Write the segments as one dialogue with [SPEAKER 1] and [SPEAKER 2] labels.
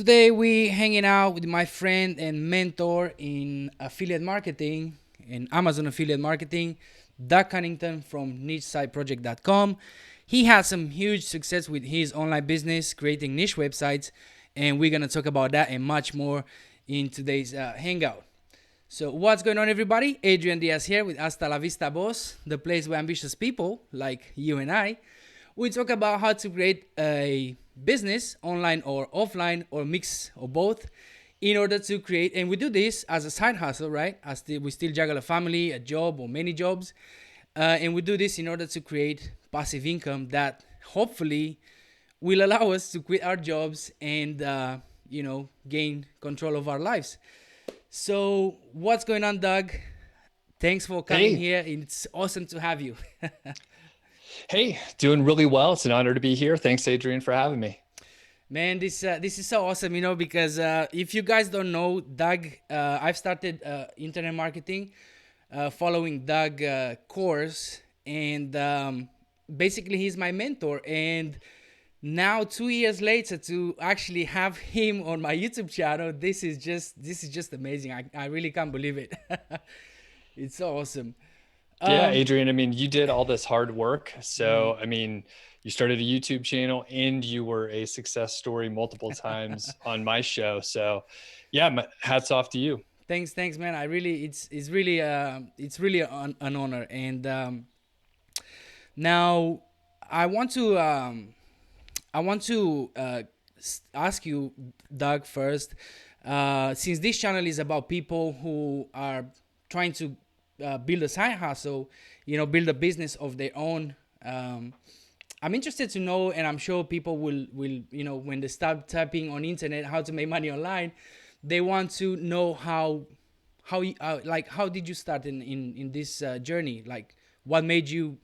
[SPEAKER 1] Today we hanging out with my friend and mentor in affiliate marketing, in Amazon affiliate marketing, Doug Cunnington from nichesiteproject.com. He had some huge success with his online business, creating niche websites, and we're gonna talk about that and much more in today's hangout. So what's going on, everybody? Adrian Diaz here with Hasta La Vista Boss, the place where ambitious people like you and I, we talk about how to create a business online or offline or mix or both in order to create, and we do this as a side hustle, right? We still juggle a family, a job, or many jobs, and we do this in order to create passive income that hopefully will allow us to quit our jobs and gain control of our lives. So what's going on, Doug? Thanks for coming
[SPEAKER 2] Hey,
[SPEAKER 1] here. It's awesome to have you.
[SPEAKER 2] hey, doing really well. It's an honor to be here. Thanks, Adrian, for having me.
[SPEAKER 1] Man, this is so awesome, because if you guys don't know Doug, I've started internet marketing, following Doug course, and basically he's my mentor. And now 2 years later, to actually have him on my YouTube channel, this is just amazing. I really can't believe it. It's so awesome.
[SPEAKER 2] Yeah,
[SPEAKER 1] Um,
[SPEAKER 2] Adrian, I mean, you did all this hard work.
[SPEAKER 1] mhm.
[SPEAKER 2] So, I mean, you started a YouTube channel and you were a success story multiple times on my show. So, yeah, hats off to you.
[SPEAKER 1] Thanks, man. I really, it's really an honor. And now I want to ask you, Doug, first. Since this channel is about people who are trying to build a side hustle, build a business of their own. I'm interested to know, and I'm sure people will when they start typing on internet how to make money online, they want to know how did you start in this journey? Like, what made you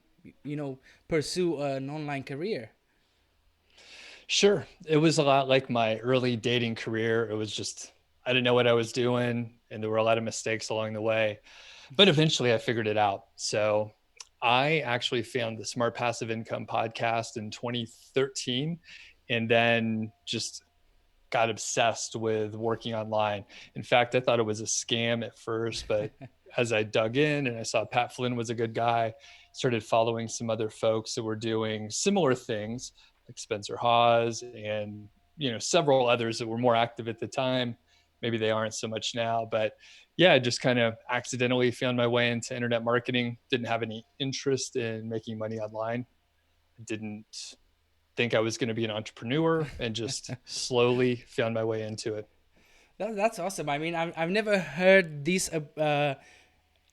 [SPEAKER 1] pursue an online career?
[SPEAKER 2] Sure. It was a lot like my early dating career. It was just, I didn't know what I was doing, and there were a lot of mistakes along the way. But eventually I figured it out. So I actually found the Smart Passive Income podcast in 2013 and then just got obsessed with working online. In fact, I thought it was a scam at first, but as I dug in and I saw Pat Flynn was a good guy, started following some other folks that were doing similar things like Spencer Hawes and several others that were more active at the time. Maybe they aren't so much now, but yeah, I just kind of accidentally found my way into internet marketing. Didn't have any interest in making money online. Didn't think I was going to be an entrepreneur and just slowly found my way into it.
[SPEAKER 1] That's awesome. I mean, I've never heard this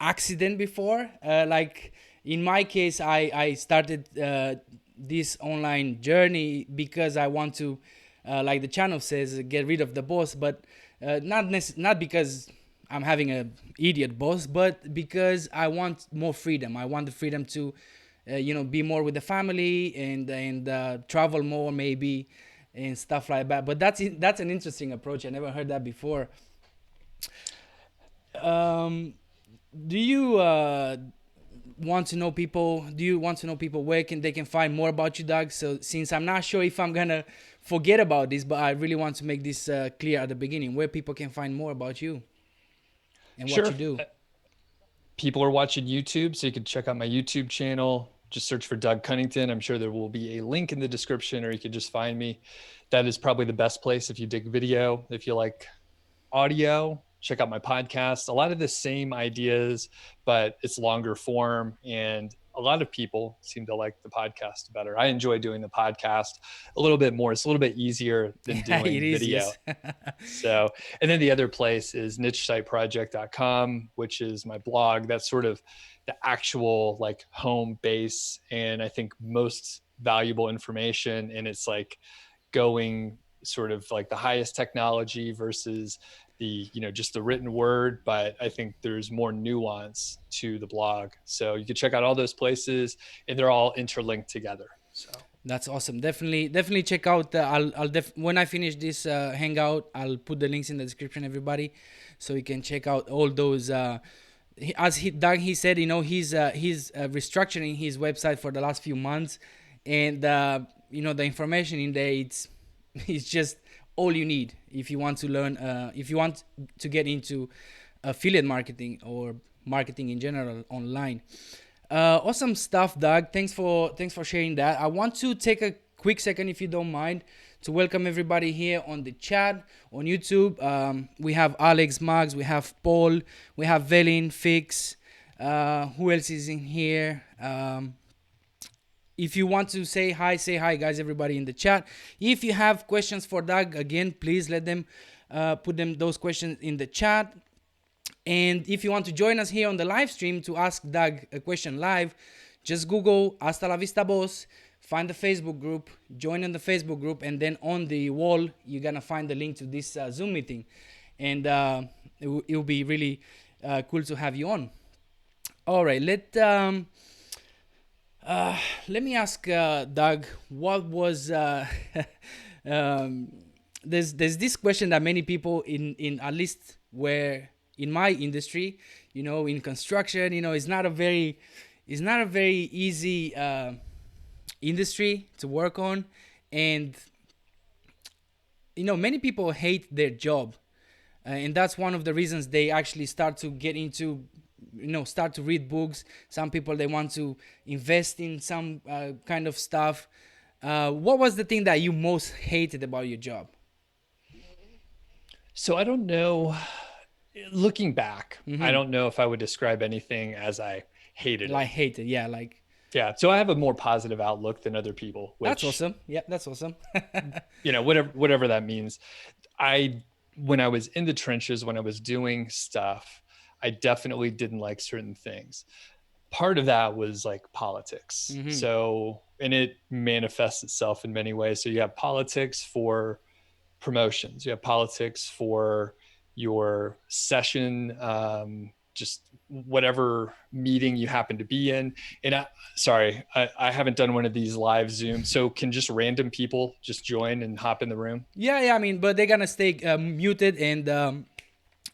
[SPEAKER 1] accident before. Like in my case, I started this online journey because I want to, like the channel says, get rid of the boss, but not because I'm having a idiot boss, but because I want more freedom. I want the freedom to, be more with the family and travel more maybe and stuff like that. But that's an interesting approach. I never heard that before. Um, do you want to know people where can they can find more about you, Doug? So since I'm not sure if I'm gonna forget about this, but I really want to make this clear at the beginning, where people can find more about you and what
[SPEAKER 2] Sure.
[SPEAKER 1] you do.
[SPEAKER 2] People are watching YouTube, so you can check out my YouTube channel. Just search for Doug Cunnington. I'm sure there will be a link in the description, or you can just find me. That is probably the best place if you dig video. If you like audio, check out my podcast. A lot of the same ideas, but it's longer form. And a lot of people seem to like the podcast better. I enjoy doing the podcast a little bit more. It's a little bit easier than
[SPEAKER 1] Yeah, it
[SPEAKER 2] doing
[SPEAKER 1] is.
[SPEAKER 2] video.
[SPEAKER 1] Yes.
[SPEAKER 2] So, and then the other place is nichesiteproject.com, which is my blog. That's sort of the actual like home base. And I think most valuable information. And it's like going sort of like the highest technology versus the just the written word, but I think there's more nuance to the blog, so you can check out all those places and they're all interlinked together. So
[SPEAKER 1] That's awesome. Definitely check out. When I finish this hangout, I'll put the links in the description, everybody, so you can check out all those. Doug, he said, he's restructuring his website for the last few months, and the information in there, it's it's just all you need if you want to learn, if you want to get into affiliate marketing or marketing in general online. Awesome stuff, Doug. Thanks for sharing that. I want to take a quick second, if you don't mind, to welcome everybody here on the chat on YouTube. We have Alex, Maggs, we have Paul, we have Velin, Fix. Who else is in here? If you want to say hi, guys, everybody in the chat. If you have questions for Doug, again, please let them put those questions in the chat. And if you want to join us here on the live stream to ask Doug a question live, just Google Hasta la Vista Boss, find the Facebook group, join in the Facebook group, and then on the wall, you're going to find the link to this Zoom meeting. And it will be really cool to have you on. All right, let me ask Doug, what was... there's this question that many people in at least where... in my industry, in construction, it's not a very easy industry to work on. And, many people hate their job. And that's one of the reasons they actually start to get into, start to read books. Some people, they want to invest in some kind of stuff. What was the thing that you most hated about your job?
[SPEAKER 2] So I don't know. Looking back, I don't know if I would describe anything as I hated
[SPEAKER 1] Like
[SPEAKER 2] it.
[SPEAKER 1] hated, yeah,
[SPEAKER 2] Yeah. So I have a more positive outlook than other people. Which,
[SPEAKER 1] that's awesome. Yeah, that's awesome.
[SPEAKER 2] whatever that means. When I was in the trenches, when I was doing stuff, I definitely didn't like certain things. Part of that was like politics. So, and it manifests itself in many ways. So you have politics for promotions, you have politics for your session, just whatever meeting you happen to be in. And I haven't done one of these live Zoom. So can just random people just join and hop in the room?
[SPEAKER 1] Yeah. I mean, but they're gonna stay muted, and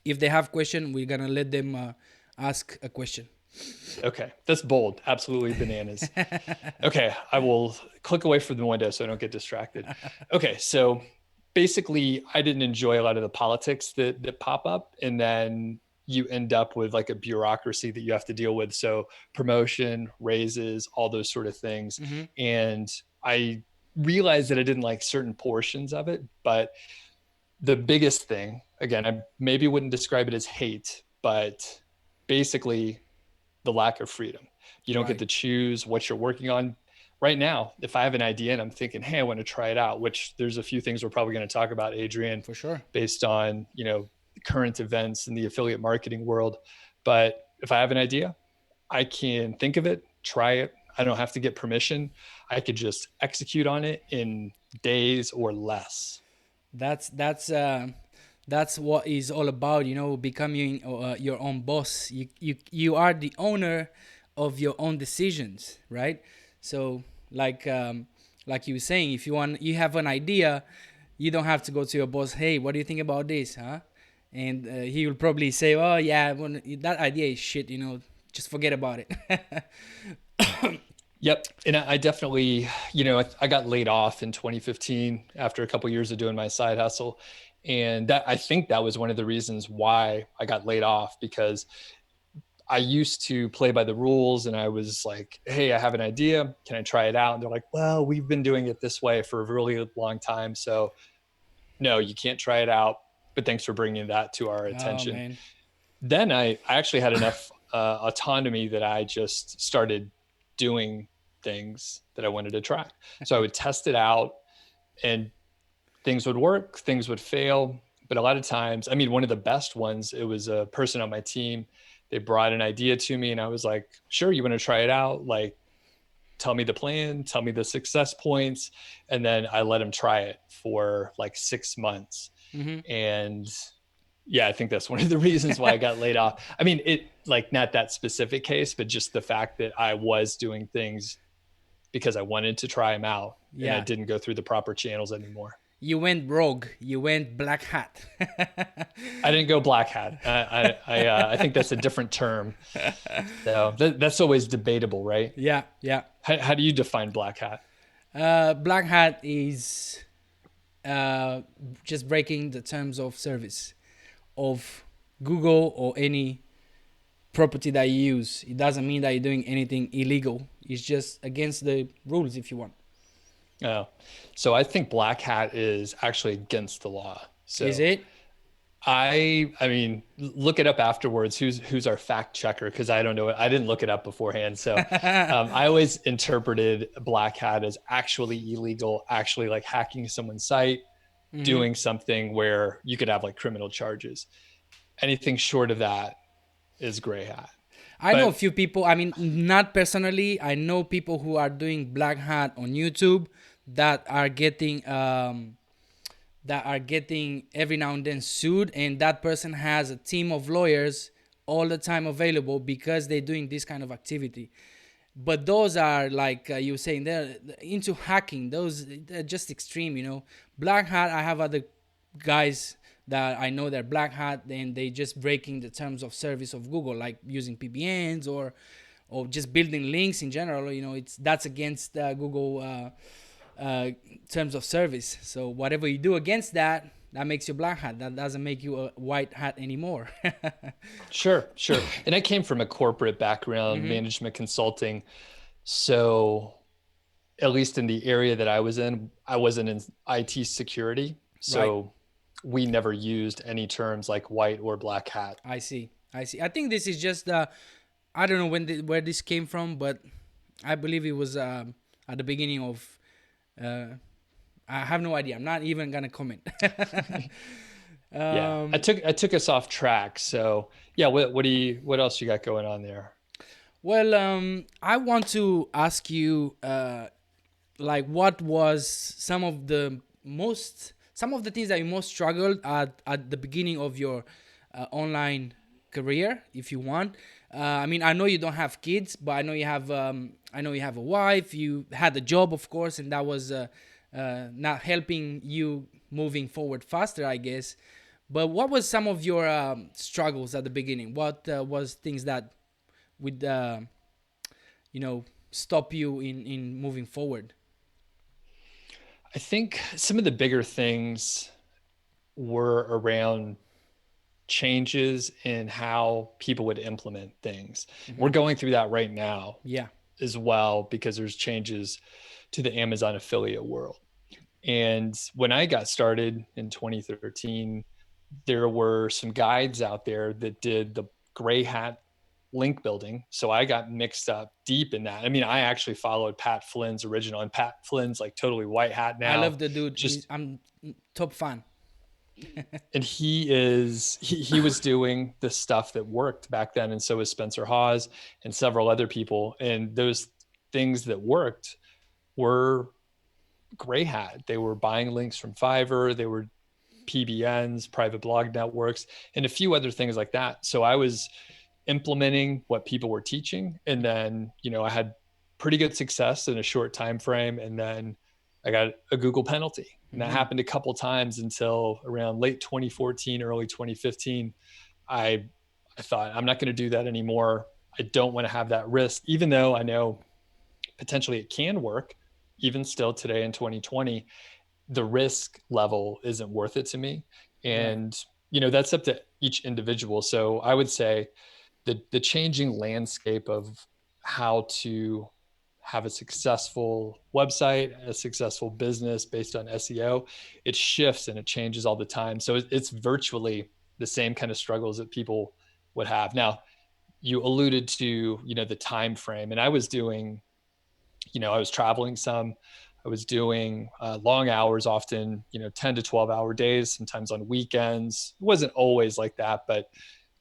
[SPEAKER 1] if they have question, we're gonna let them ask a question.
[SPEAKER 2] Okay, that's bold. Absolutely bananas. Okay, I will click away from the window so I don't get distracted. Okay, so basically I didn't enjoy a lot of the politics that pop up, and then you end up with like a bureaucracy that you have to deal with. So promotion, raises, all those sort of things. And I realized that I didn't like certain portions of it, but the biggest thing, again, I maybe wouldn't describe it as hate, but basically the lack of freedom. You don't get to choose what you're working on. Right now, if I have an idea and I'm thinking, hey, I want to try it out, which there's a few things we're probably going to talk about, Adrian,
[SPEAKER 1] For sure,
[SPEAKER 2] based on, current events in the affiliate marketing world. But if I have an idea, I can think of it, try it. I don't have to get permission. I could just execute on it in days or less.
[SPEAKER 1] that's what is all about, becoming your own boss. You are the owner of your own decisions, right? So like you were saying, if you have an idea, you don't have to go to your boss, hey, what do you think about this, huh? And he will probably say, oh yeah, that idea is shit, just forget about it.
[SPEAKER 2] Yep. And I definitely, I got laid off in 2015 after a couple of years of doing my side hustle. And I think that was one of the reasons why I got laid off, because I used to play by the rules, and I was like, hey, I have an idea. Can I try it out? And they're like, well, we've been doing it this way for a really long time. So no, you can't try it out. But thanks for bringing that to our attention.
[SPEAKER 1] Man.
[SPEAKER 2] Then I actually had enough autonomy that I just started doing things that I wanted to try. So I would test it out, and things would work, things would fail. But a lot of times, I mean, one of the best ones, it was a person on my team. They brought an idea to me, and I was like, sure, you want to try it out? Like, tell me the plan, tell me the success points. And then I let them try it for like 6 months. And yeah, I think that's one of the reasons why I got laid off. I mean, it like not that specific case, but just the fact that I was doing things because I wanted to try them out, and I didn't go through the proper channels anymore.
[SPEAKER 1] You went rogue. You went black hat.
[SPEAKER 2] I didn't go black hat. I think that's a different term. So that's always debatable, right?
[SPEAKER 1] Yeah.
[SPEAKER 2] How do you define black hat?
[SPEAKER 1] Black hat is uh, just breaking the terms of service of Google or any property that you use. It doesn't mean that you're doing anything illegal. It's just against the rules if you want.
[SPEAKER 2] Oh, so I think black hat is actually against the law.
[SPEAKER 1] Is
[SPEAKER 2] So
[SPEAKER 1] it?
[SPEAKER 2] I mean, look it up afterwards. Who's our fact checker? Because I don't know it. I didn't look it up beforehand. So I always interpreted black hat as actually illegal, actually like hacking someone's site,
[SPEAKER 1] Hmm.
[SPEAKER 2] doing something where you could have like criminal charges. Anything short of that is gray hat.
[SPEAKER 1] I know a
[SPEAKER 2] But
[SPEAKER 1] few people. I mean, not personally. I know people who are doing black hat on YouTube that are getting every now and then sued, and that person has a team of lawyers all the time available because they're doing this kind of activity. But those are like you were saying, they're into hacking. Those, they're just extreme, Black hat, I have other guys that I know they're black hat and they just breaking the terms of service of Google, like using PBNs or just building links in general. It's that's against Google terms of service. So whatever you do against that, that makes you black hat. That doesn't make you a white hat anymore.
[SPEAKER 2] sure, sure. And I came from a corporate background,
[SPEAKER 1] Hmm.
[SPEAKER 2] management consulting. So at least in the area that I was in, I wasn't in IT security.
[SPEAKER 1] Right.
[SPEAKER 2] So we never used any terms like white or black hat.
[SPEAKER 1] I see. I see. I think this is just I don't know where this came from, but I believe it was at the beginning of. Uh, I have no idea. I'm not even gonna comment.
[SPEAKER 2] Yeah. I
[SPEAKER 1] um,
[SPEAKER 2] took us off track. So yeah, what else you got going on there?
[SPEAKER 1] well, I want to ask you, like, what was some of the things that you most struggled at the beginning of your online career, if you want. I mean, I know you don't have kids, but I know you have a wife. You had a job, of course, and that was not helping you moving forward faster, I guess. But what was some of your struggles at the beginning? What was things that would stop you in moving forward?
[SPEAKER 2] I think some of the bigger things were around changes in how people would implement things. We're
[SPEAKER 1] Hmm.
[SPEAKER 2] going through that right now
[SPEAKER 1] Yeah.
[SPEAKER 2] as well because there's changes to the Amazon affiliate world. And when I got started in 2013, there were some guides out there that did the gray hat link building. So I got mixed up deep in that. I mean, I actually followed Pat Flynn's original, and Pat Flynn's like totally white hat
[SPEAKER 1] I
[SPEAKER 2] now.
[SPEAKER 1] love the dude.
[SPEAKER 2] Just
[SPEAKER 1] I'm top fan.
[SPEAKER 2] and he was doing the stuff that worked back then, and so was Spencer Hawes and several other people. And those things that worked were gray hat. They were buying links from Fiverr. They were PBNs, private blog networks, and a few other things like that. So I was implementing what people were teaching, and then I had pretty good success in a short time frame, and then I got a Google penalty, and that
[SPEAKER 1] Hmm.
[SPEAKER 2] happened a couple times until around late 2014, early 2015. I I thought I'm not going to do that anymore. I don't want to have that risk, even though I know potentially it can work. Even still today in 2020, the risk level isn't worth it to me.
[SPEAKER 1] Right.
[SPEAKER 2] And that's up to each individual. So I would say the changing landscape of how to have a successful website, a successful business based on SEO, it shifts and it changes all the time. So it's virtually the same kind of struggles that people would have. Now, you alluded to, the time frame, and I was doing, I was traveling some. I was doing long hours, often, 10 to 12-hour days, sometimes on weekends. It wasn't always like that, but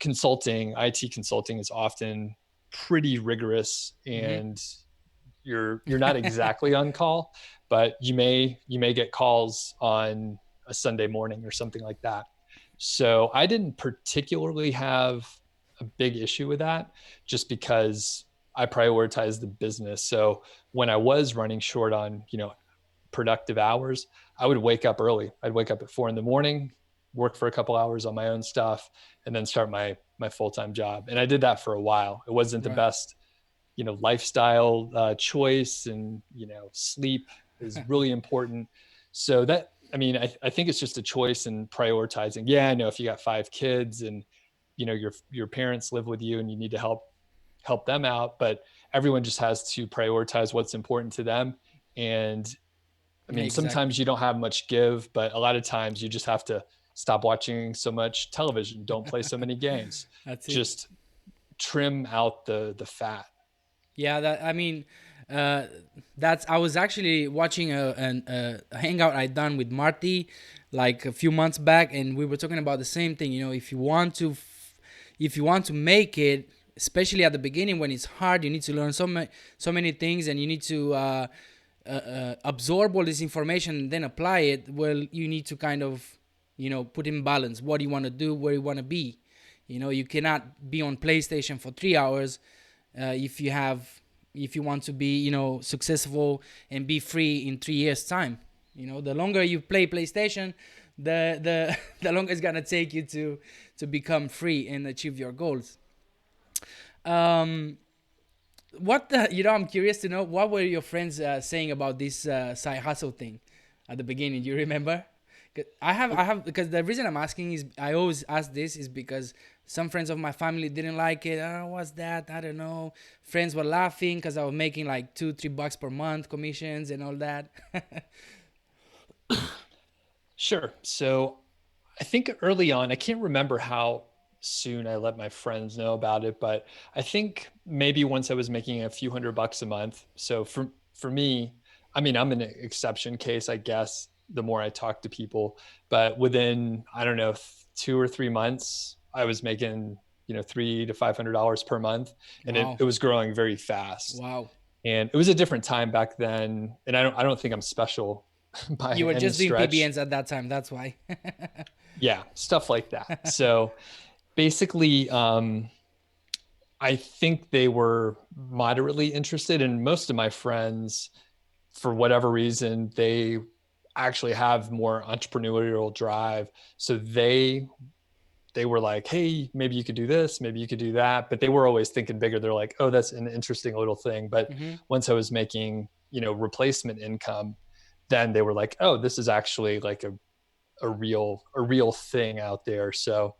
[SPEAKER 2] IT consulting is often pretty rigorous,
[SPEAKER 1] Hmm.
[SPEAKER 2] and you're not exactly on call, but you may get calls on a Sunday morning or something like that. So I didn't particularly have a big issue with that, just because I prioritize the business. So when I was running short on, productive hours, I would wake up early. I'd wake up at 4 in the morning, work for a couple hours on my own stuff, and then start my full-time job. And I did that for a while. It wasn't the
[SPEAKER 1] Right.
[SPEAKER 2] best, lifestyle choice, and sleep is really important. So I mean, I think it's just a choice in prioritizing. Yeah, I know if you got 5 kids and your parents live with you and you need to help them out, but everyone just has to prioritize what's important to them. And I mean,
[SPEAKER 1] Exactly.
[SPEAKER 2] sometimes you don't have much give, but a lot of times you just have to stop watching so much television. Don't play so many games.
[SPEAKER 1] That's it.
[SPEAKER 2] Just trim out the fat.
[SPEAKER 1] Yeah, that I mean, uh, that's I was actually watching a hangout I done with Marty like a few months back, and we were talking about the same thing. You know, if you want to make it, especially at the beginning when it's hard, you need to learn so many things, and you need to absorb all this information and then apply it. Well, you need to kind of, put in balance what you want to do, where you want to be. You cannot be on PlayStation for 3 hours if you want to be successful and be free in 3 years time. The longer you play PlayStation, the the longer it's gonna take you to become free and achieve your goals. um what the I'm curious to know what were your friends saying about this side hustle thing at the beginning. Do you remember? 'Cause I have because the reason I'm asking is I always ask this is because some friends of my family didn't like it. Oh, what's that? I don't know. Friends were laughing because I was making like $2-3 per month commissions and all that.
[SPEAKER 2] Sure. So I think early on, I can't remember how soon I let my friends know about it, but I think maybe once I was making a few $100 a month. So for me, I mean, I'm an exception case, I guess, the more I talk to people, but within, I don't know, 2 or 3 months, I was making, $300 to $500 per month, and it,
[SPEAKER 1] Wow.
[SPEAKER 2] it was growing very fast.
[SPEAKER 1] Wow.
[SPEAKER 2] And it was a different time back then. And I don't think I'm special by
[SPEAKER 1] You were
[SPEAKER 2] any
[SPEAKER 1] just doing
[SPEAKER 2] stretch.
[SPEAKER 1] PBNs at that time. That's why.
[SPEAKER 2] Yeah, stuff like that. So basically, I think they were moderately interested, and most of my friends, for whatever reason, they actually have more entrepreneurial drive. So they were like, hey, maybe you could do this, maybe you could do that. But they were always thinking bigger. They're like, oh, that's an interesting little thing. But
[SPEAKER 1] Hmm.
[SPEAKER 2] once I was making, replacement income, then they were like, oh, this is actually like a real thing out there. So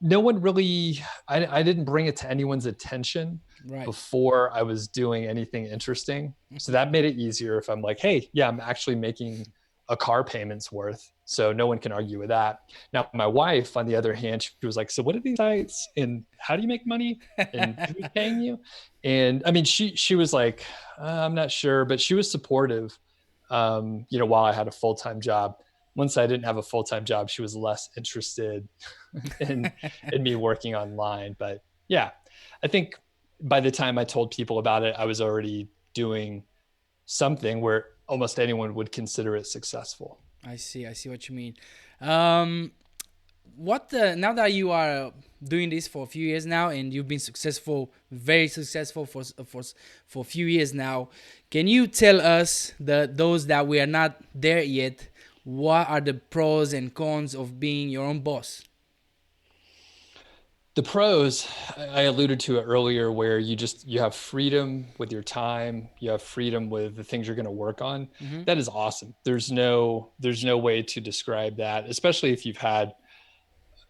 [SPEAKER 2] no one really, I didn't bring it to anyone's attention
[SPEAKER 1] Right.
[SPEAKER 2] before I was doing anything interesting. So that made it easier if I'm like, hey, yeah, I'm actually making a car payment's worth. So no one can argue with that. Now, my wife, on the other hand, she was like, so what are these sites and how do you make money and who's paying you? And I mean, she was like, I'm not sure, but she was supportive, while I had a full-time job. Once I didn't have a full-time job, she was less interested in in me working online. But yeah, I think by the time I told people about it, I was already doing something where almost anyone would consider it successful.
[SPEAKER 1] I see. I see what you mean. Um, now that you are doing this for a few years now and you've been successful, very successful for a few years now, can you tell us those that we are not there yet? What are the pros and cons of being your own boss?
[SPEAKER 2] The pros, I alluded to it earlier, where you have freedom with your time, you have freedom with the things you're going to work on.
[SPEAKER 1] Mm-hmm.
[SPEAKER 2] That is awesome. There's no way to describe that, especially if you've had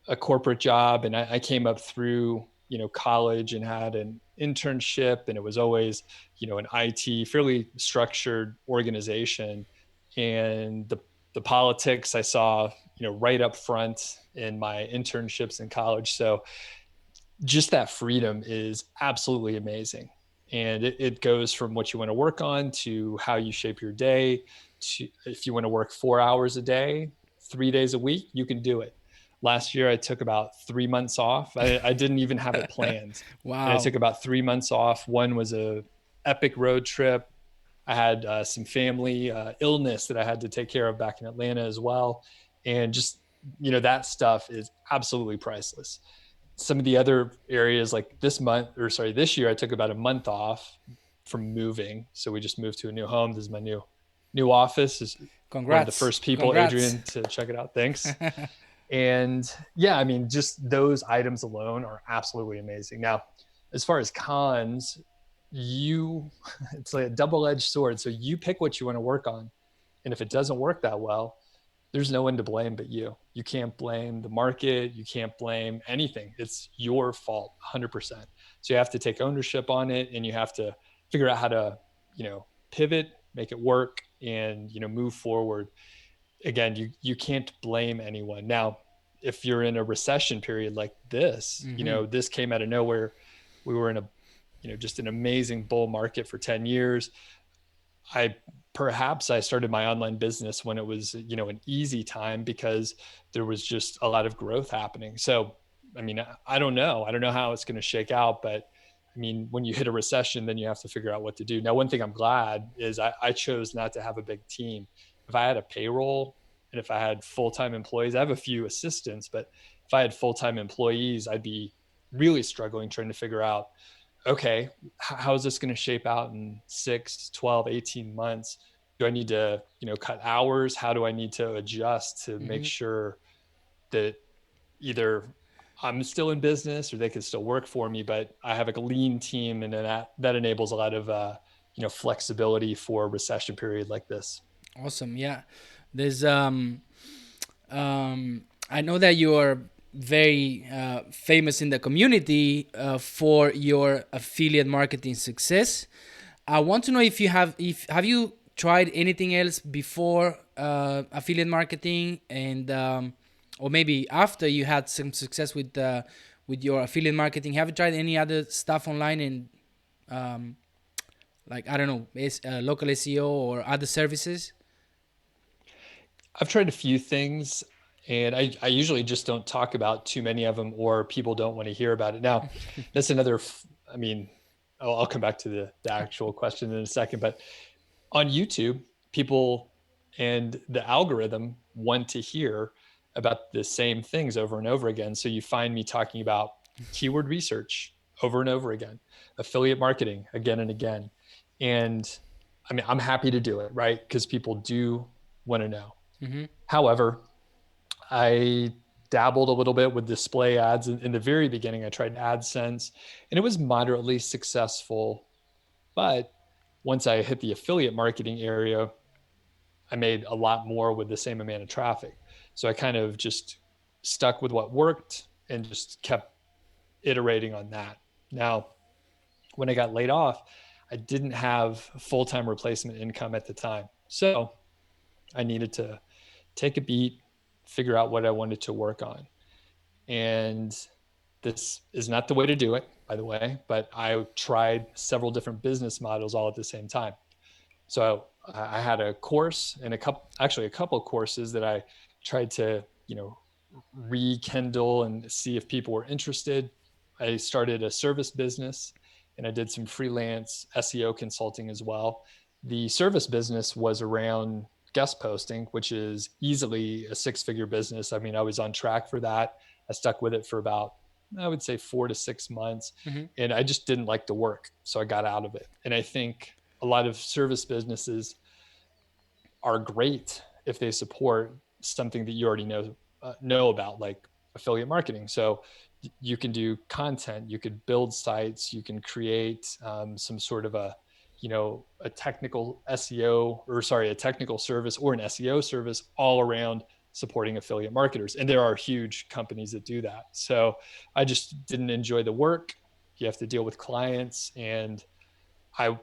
[SPEAKER 2] a corporate job. And I came up through, college and had an internship, and it was always, an IT fairly structured organization. And the politics I saw, right up front in my internships in college. So just that freedom is absolutely amazing. And it goes from what you want to work on to how you shape your day. To if you want to work 4 hours a day, 3 days a week, you can do it. Last year, I took about 3 months off. I didn't even have it planned, and I
[SPEAKER 1] Wow.
[SPEAKER 2] took about 3 months off. One was a epic road trip. I had some family illness that I had to take care of back in Atlanta as well, and just that stuff is absolutely priceless. Some of the other areas, like this year, I took about a month off from moving. So we just moved to a new home. This is my new office. Is one of the
[SPEAKER 1] Congrats.
[SPEAKER 2] first people,
[SPEAKER 1] Congrats.
[SPEAKER 2] Adrian, to check it out. Thanks. And yeah, I mean, just those items alone are absolutely amazing. Now, as far as cons, it's like a double-edged sword. So you pick what you want to work on. And if it doesn't work that well, there's no one to blame but you. You can't blame the market. You can't blame anything. It's your fault 100%. So you have to take ownership on it, and you have to figure out how to, pivot, make it work, and, move forward. Again, you can't blame anyone. Now, if you're in a recession period like this,
[SPEAKER 1] Mm-hmm.
[SPEAKER 2] this came out of nowhere. We were in a, just an amazing bull market for 10 years. I perhaps I started my online business when it was, an easy time because there was just a lot of growth happening. So, I mean, I don't know. I don't know how it's going to shake out, but I mean, when you hit a recession, then you have to figure out what to do. Now, one thing I'm glad is I chose not to have a big team. If I had a payroll and if I had full-time employees, I have a few assistants, but if I had full-time employees, I'd be really struggling trying to figure out, okay, how is this going to shape out in 6, 12, 18 months? Do I need to, cut hours? How do I need to adjust to make
[SPEAKER 1] Mm-hmm.
[SPEAKER 2] sure that either I'm still in business or they can still work for me, but I have a lean team, and that enables a lot of, flexibility for a recession period like this.
[SPEAKER 1] Awesome. Yeah. There's I know that you are very famous in the community for your affiliate marketing success. I want to know if you have you tried anything else before affiliate marketing, and or maybe after you had some success with your affiliate marketing. Have you tried any other stuff online, and um, like, I don't know, local SEO or other services?
[SPEAKER 2] I've tried a few things, and I usually just don't talk about too many of them, or people don't want to hear about it. Now, that's another, I mean, I'll come back to the actual question in a second, but on YouTube, people and the algorithm want to hear about the same things over and over again. So you find me talking about keyword research over and over again, affiliate marketing again and again. And I mean, I'm happy to do it, right? Because people do want to know.
[SPEAKER 1] Mm-hmm.
[SPEAKER 2] However, I dabbled a little bit with display ads in the very beginning. I tried AdSense and it was moderately successful. But once I hit the affiliate marketing area, I made a lot more with the same amount of traffic. So I kind of just stuck with what worked and just kept iterating on that. Now, when I got laid off, I didn't have full time replacement income at the time. So I needed to take a beat, figure out what I wanted to work on. And this is not the way to do it, by the way, but I tried several different business models all at the same time. So I had a course and actually a couple of courses that I tried to, rekindle and see if people were interested. I started a service business and I did some freelance SEO consulting as well. The service business was around guest posting, which is easily a 6-figure business. I mean, I was on track for that. I stuck with it for about, I would say, 4 to 6 months.
[SPEAKER 1] Mm-hmm.
[SPEAKER 2] And I just didn't like the work. So I got out of it. And I think a lot of service businesses are great if they support something that you already know about, like affiliate marketing. So you can do content, you could build sites, you can create some sort of a technical SEO, or sorry, a technical service or an SEO service all around supporting affiliate marketers. And there are huge companies that do that. So I just didn't enjoy the work. You have to deal with clients, and I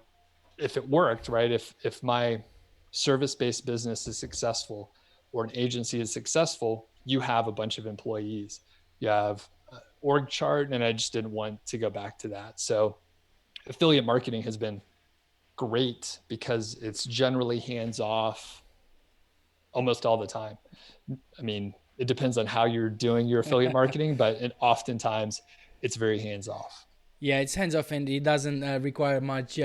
[SPEAKER 2] if it worked, right? If my service-based business is successful or an agency is successful, you have a bunch of employees. You have org chart, and I just didn't want to go back to that. So affiliate marketing has been great because it's generally hands off almost all the time. I mean, it depends on how you're doing your affiliate marketing, but oftentimes it's very hands off.
[SPEAKER 1] Yeah, it's hands off, and it doesn't require much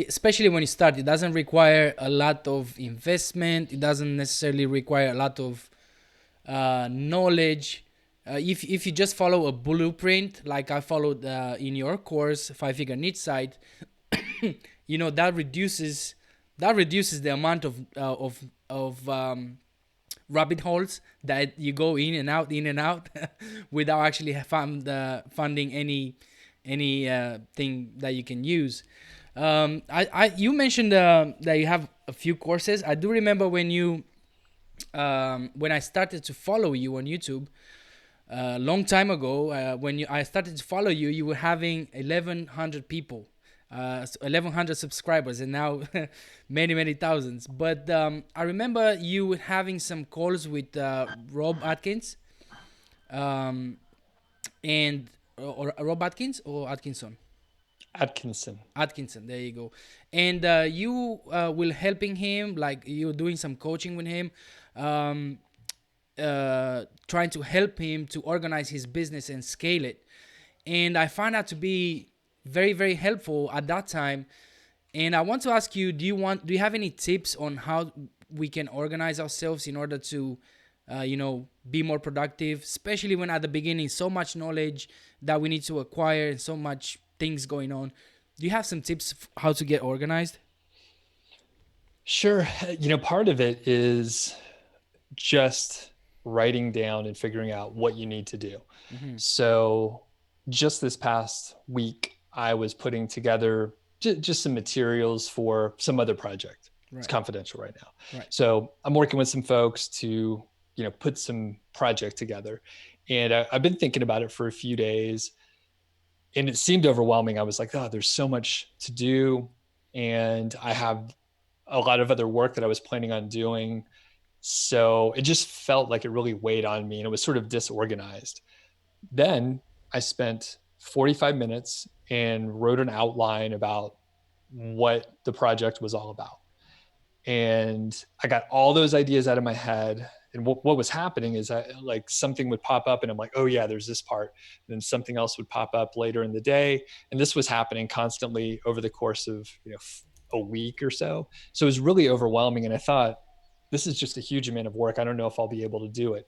[SPEAKER 1] especially when you start. It doesn't require a lot of investment. It doesn't necessarily require a lot of knowledge. If you just follow a blueprint like I followed in your course, 5-figure niche site, that reduces the amount of rabbit holes that you go in and out without actually funding any thing that you can use. You mentioned that you have a few courses. I do remember when I started to follow you on YouTube a long time ago. I started to follow you, you were having 1,100 people, 1,100 subscribers, and now many thousands. But I remember you having some calls with Rob Atkins, um, and or Rob Atkins or Atkinson.
[SPEAKER 2] Atkinson.
[SPEAKER 1] Atkinson, there you go. And you will helping him, like you're doing some coaching with him, um, trying to help him to organize his business and scale it. And I found that to be very helpful at that time. And I want to ask you, do you have any tips on how we can organize ourselves in order to be more productive, especially when at the beginning so much knowledge that we need to acquire and so much things going on? Do you have some tips how to get organized?
[SPEAKER 2] Sure. Part of it is just writing down and figuring out what you need to do.
[SPEAKER 1] Mm-hmm.
[SPEAKER 2] So just this past week, I was putting together just some materials for some other project. It's
[SPEAKER 1] Right.
[SPEAKER 2] confidential right now.
[SPEAKER 1] Right.
[SPEAKER 2] So I'm working with some folks to, put some project together. And I've been thinking about it for a few days, and it seemed overwhelming. I was like, oh, there's so much to do. And I have a lot of other work that I was planning on doing. So it just felt like it really weighed on me and it was sort of disorganized. Then I spent 45 minutes and wrote an outline about what the project was all about. And I got all those ideas out of my head. And what was happening is like something would pop up and I'm like, oh yeah, there's this part. And then something else would pop up later in the day. And this was happening constantly over the course of, a week or so. So it was really overwhelming. And I thought, this is just a huge amount of work. I don't know if I'll be able to do it.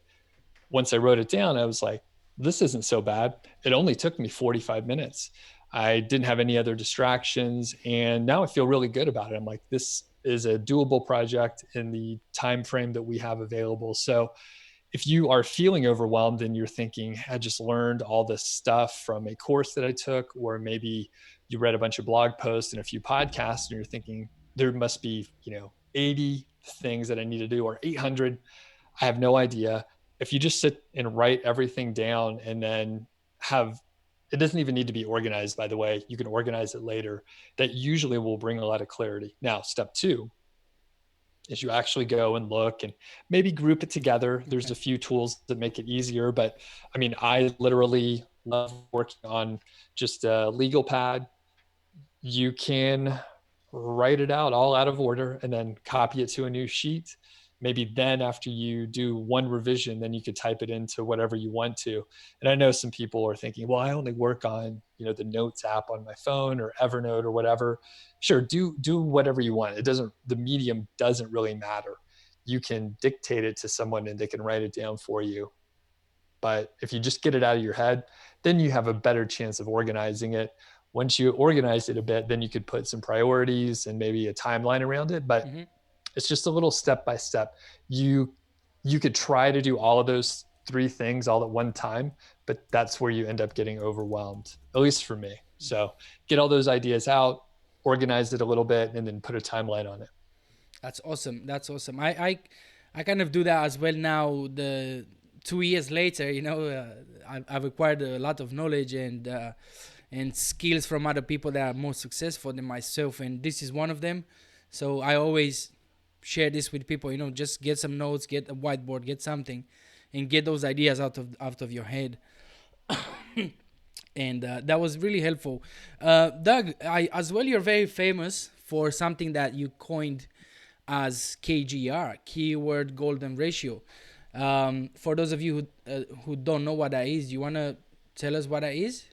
[SPEAKER 2] Once I wrote it down, I was like, this isn't so bad. It only took me 45 minutes. I didn't have any other distractions. And now I feel really good about it. I'm like, this is a doable project in the time frame that we have available. So if you are feeling overwhelmed and you're thinking, I just learned all this stuff from a course that I took, or maybe you read a bunch of blog posts and a few podcasts, and you're thinking there must be, 80 things that I need to do or 800, I have no idea. If you just sit and write everything down and then have, it doesn't even need to be organized, by the way, you can organize it later. That usually will bring a lot of clarity. Now, step two is you actually go and look and maybe group it together. There's
[SPEAKER 1] Okay.
[SPEAKER 2] a few tools that make it easier, but I mean, I literally love working on just a legal pad. You can write it out all out of order and then copy it to a new sheet. Maybe then after you do one revision, then you could type it into whatever you want to. And I know some people are thinking, well, I only work on, the notes app on my phone or Evernote or whatever. Sure, do whatever you want. It doesn't, the medium doesn't really matter. You can dictate it to someone and they can write it down for you. But if you just get it out of your head, then you have a better chance of organizing it. Once you organize it a bit, then you could put some priorities and maybe a timeline around it. But
[SPEAKER 1] Mm-hmm.
[SPEAKER 2] it's just a little step by step. You could try to do all of those three things all at one time, but that's where you end up getting overwhelmed, at least for me. So get all those ideas out, organize it a little bit, and then put a timeline on it.
[SPEAKER 1] That's awesome. That's awesome. I kind of do that as well now. The 2 years later, I've acquired a lot of knowledge and skills from other people that are more successful than myself, and this is one of them. So I always share this with people. Just get some notes, get a whiteboard, get something, and get those ideas out of your head. And that was really helpful. Doug, as well, you're very famous for something that you coined as KGR, keyword golden ratio. For those of you who don't know what that is, you want to tell us what that is?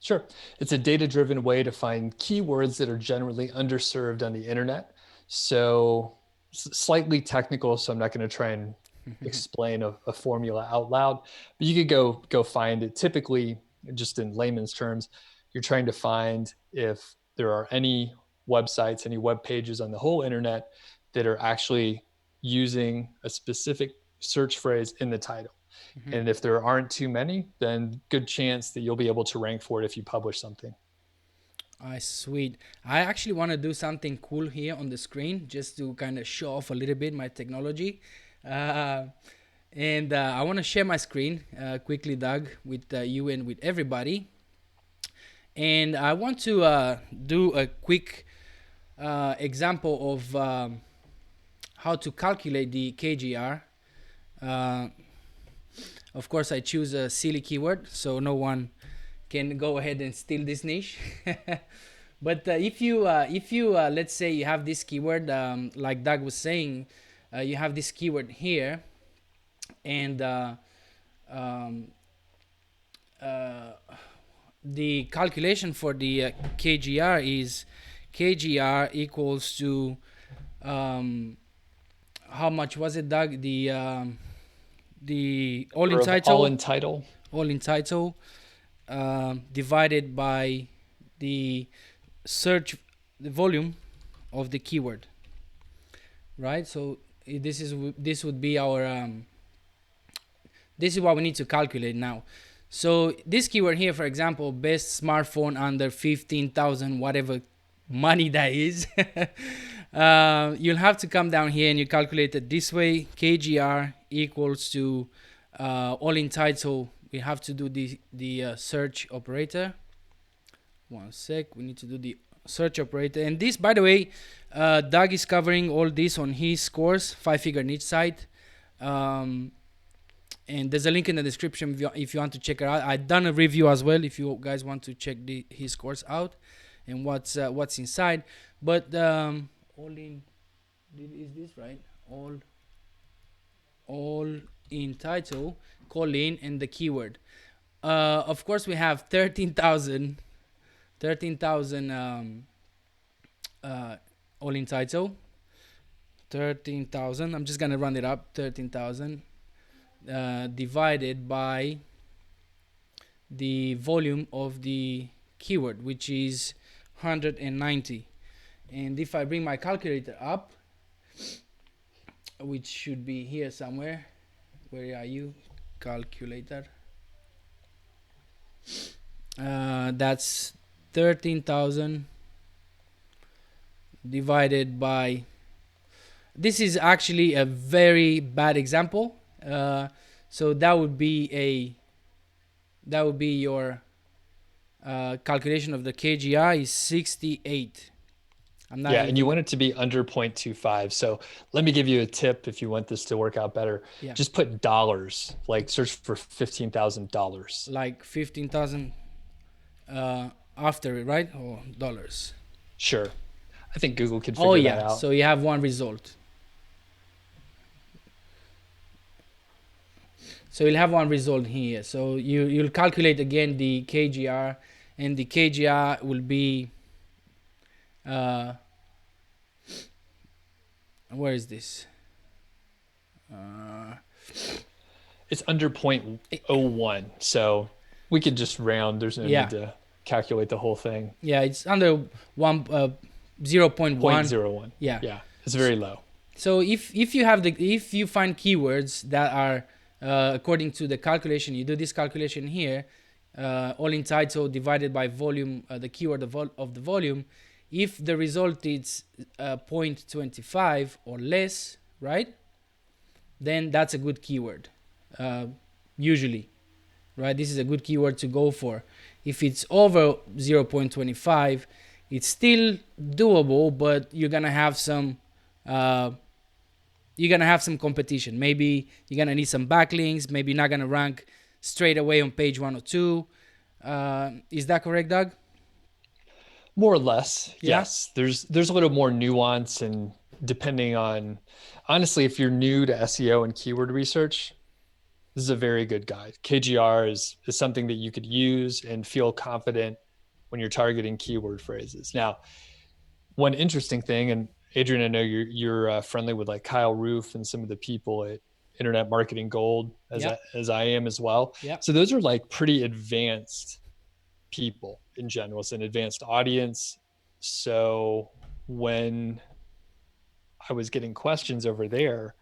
[SPEAKER 2] Sure. It's a data-driven way to find keywords that are generally underserved on the internet. So slightly technical, so I'm not going to try and explain a formula out loud, but you could go find it. Typically, just in layman's terms, you're trying to find if there are any websites, any web pages on the whole internet that are actually using a specific search phrase in the title.
[SPEAKER 1] Mhm.
[SPEAKER 2] And if there aren't too many, then good chance that you'll be able to rank for it if you publish something.
[SPEAKER 1] Sweet. I actually want to do something cool here on the screen just to kind of show off a little bit my technology. Uh, and I want to share my screen quickly, Doug, with you and with everybody. And I want to do a quick example of how to calculate the KGR. Uh, of course, I choose a silly keyword so no one can go ahead and steal this niche. But if you let's say you have this keyword, like Doug was saying, you have this keyword here, and um, uh, the calculation for the KGR is KGR equals to um, how much was it, Doug? The all in
[SPEAKER 2] Or of all
[SPEAKER 1] title,
[SPEAKER 2] in title.
[SPEAKER 1] all in title, divided by the search, the volume of the keyword, right? So this would be our this is what we need to calculate now. So this keyword here, for example, best smartphone under 15,000, whatever money that is. You'll have to come down here and you calculate it this way. KGR equals to all in title. We have to do the search operator. One sec, we need to do the search operator. And this, by the way, Doug is covering all this on his course, 5-figure niche site. And there's a link in the description if you want to check it out. I've done a review as well if you guys want to check his course out and what's inside. But all in, is this right? All in title, colon, and the keyword. Of course, we have 13,000 all in title. 13,000. I'm just gonna run it up. 13,000 divided by the volume of the keyword, which is 190. And if I bring my calculator up, which should be here somewhere, where are you, calculator? That's 13,000 divided by, this is actually a very bad example. So that would be your calculation of the KGI is 68. I'm not
[SPEAKER 2] Yeah,
[SPEAKER 1] even,
[SPEAKER 2] and you want it to be under 0.25. So let me give you a tip if you want this to work out better.
[SPEAKER 1] yeah,
[SPEAKER 2] Just put dollars, like search for $15,000.
[SPEAKER 1] like 15,000 after it, right? Or dollars.
[SPEAKER 2] Sure. I think Google could
[SPEAKER 1] Oh
[SPEAKER 2] figure that
[SPEAKER 1] yeah,
[SPEAKER 2] out.
[SPEAKER 1] so you have one result. So you'll have one result here. So you'll calculate again the KGR, and the KGR will be where is this?
[SPEAKER 2] It's under 0.01. So we could just round. There's no
[SPEAKER 1] Yeah,
[SPEAKER 2] need to calculate the whole thing.
[SPEAKER 1] yeah, it's under 0.1.
[SPEAKER 2] 0.01.
[SPEAKER 1] Yeah.
[SPEAKER 2] Yeah, it's very low.
[SPEAKER 1] So if you find keywords that are according to the calculation, you do this calculation here, all in title divided by volume, the keyword of the volume. If the result is 0.25 or less, right? Then that's a good keyword. Usually, right? This is a good keyword to go for. If it's over 0.25, it's still doable, but you're gonna have some competition. Maybe you're gonna need some backlinks. Maybe you're not gonna rank straight away on page 1 or 2. Is that correct, Doug?
[SPEAKER 2] More or less,
[SPEAKER 1] Yeah.
[SPEAKER 2] yes. There's a little more nuance, and depending on, honestly, if you're new to SEO and keyword research, this is a very good guide. KGR is something that you could use and feel confident when you're targeting keyword phrases. Now, one interesting thing, and Adrian, I know you're friendly with like Kyle Roof and some of the people at Internet Marketing Gold,
[SPEAKER 1] Yeah.
[SPEAKER 2] as I am as well.
[SPEAKER 1] Yeah.
[SPEAKER 2] So those are like pretty advanced people in general. It's an advanced audience. So when I was getting questions over there,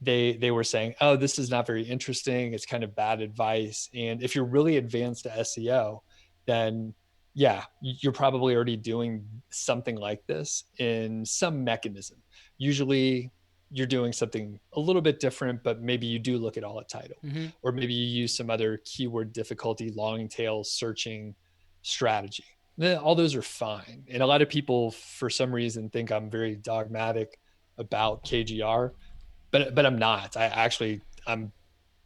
[SPEAKER 2] they were saying, oh, this is not very interesting. It's kind of bad advice. And if you're really advanced to SEO, then yeah, you're probably already doing something like this in some mechanism. Usually you're doing something a little bit different, but maybe you do look at all at title,
[SPEAKER 1] Mm-hmm.
[SPEAKER 2] or maybe you use some other keyword difficulty, long tail searching strategy. All those are fine. And a lot of people, for some reason, think I'm very dogmatic about KGR, but I'm not. I'm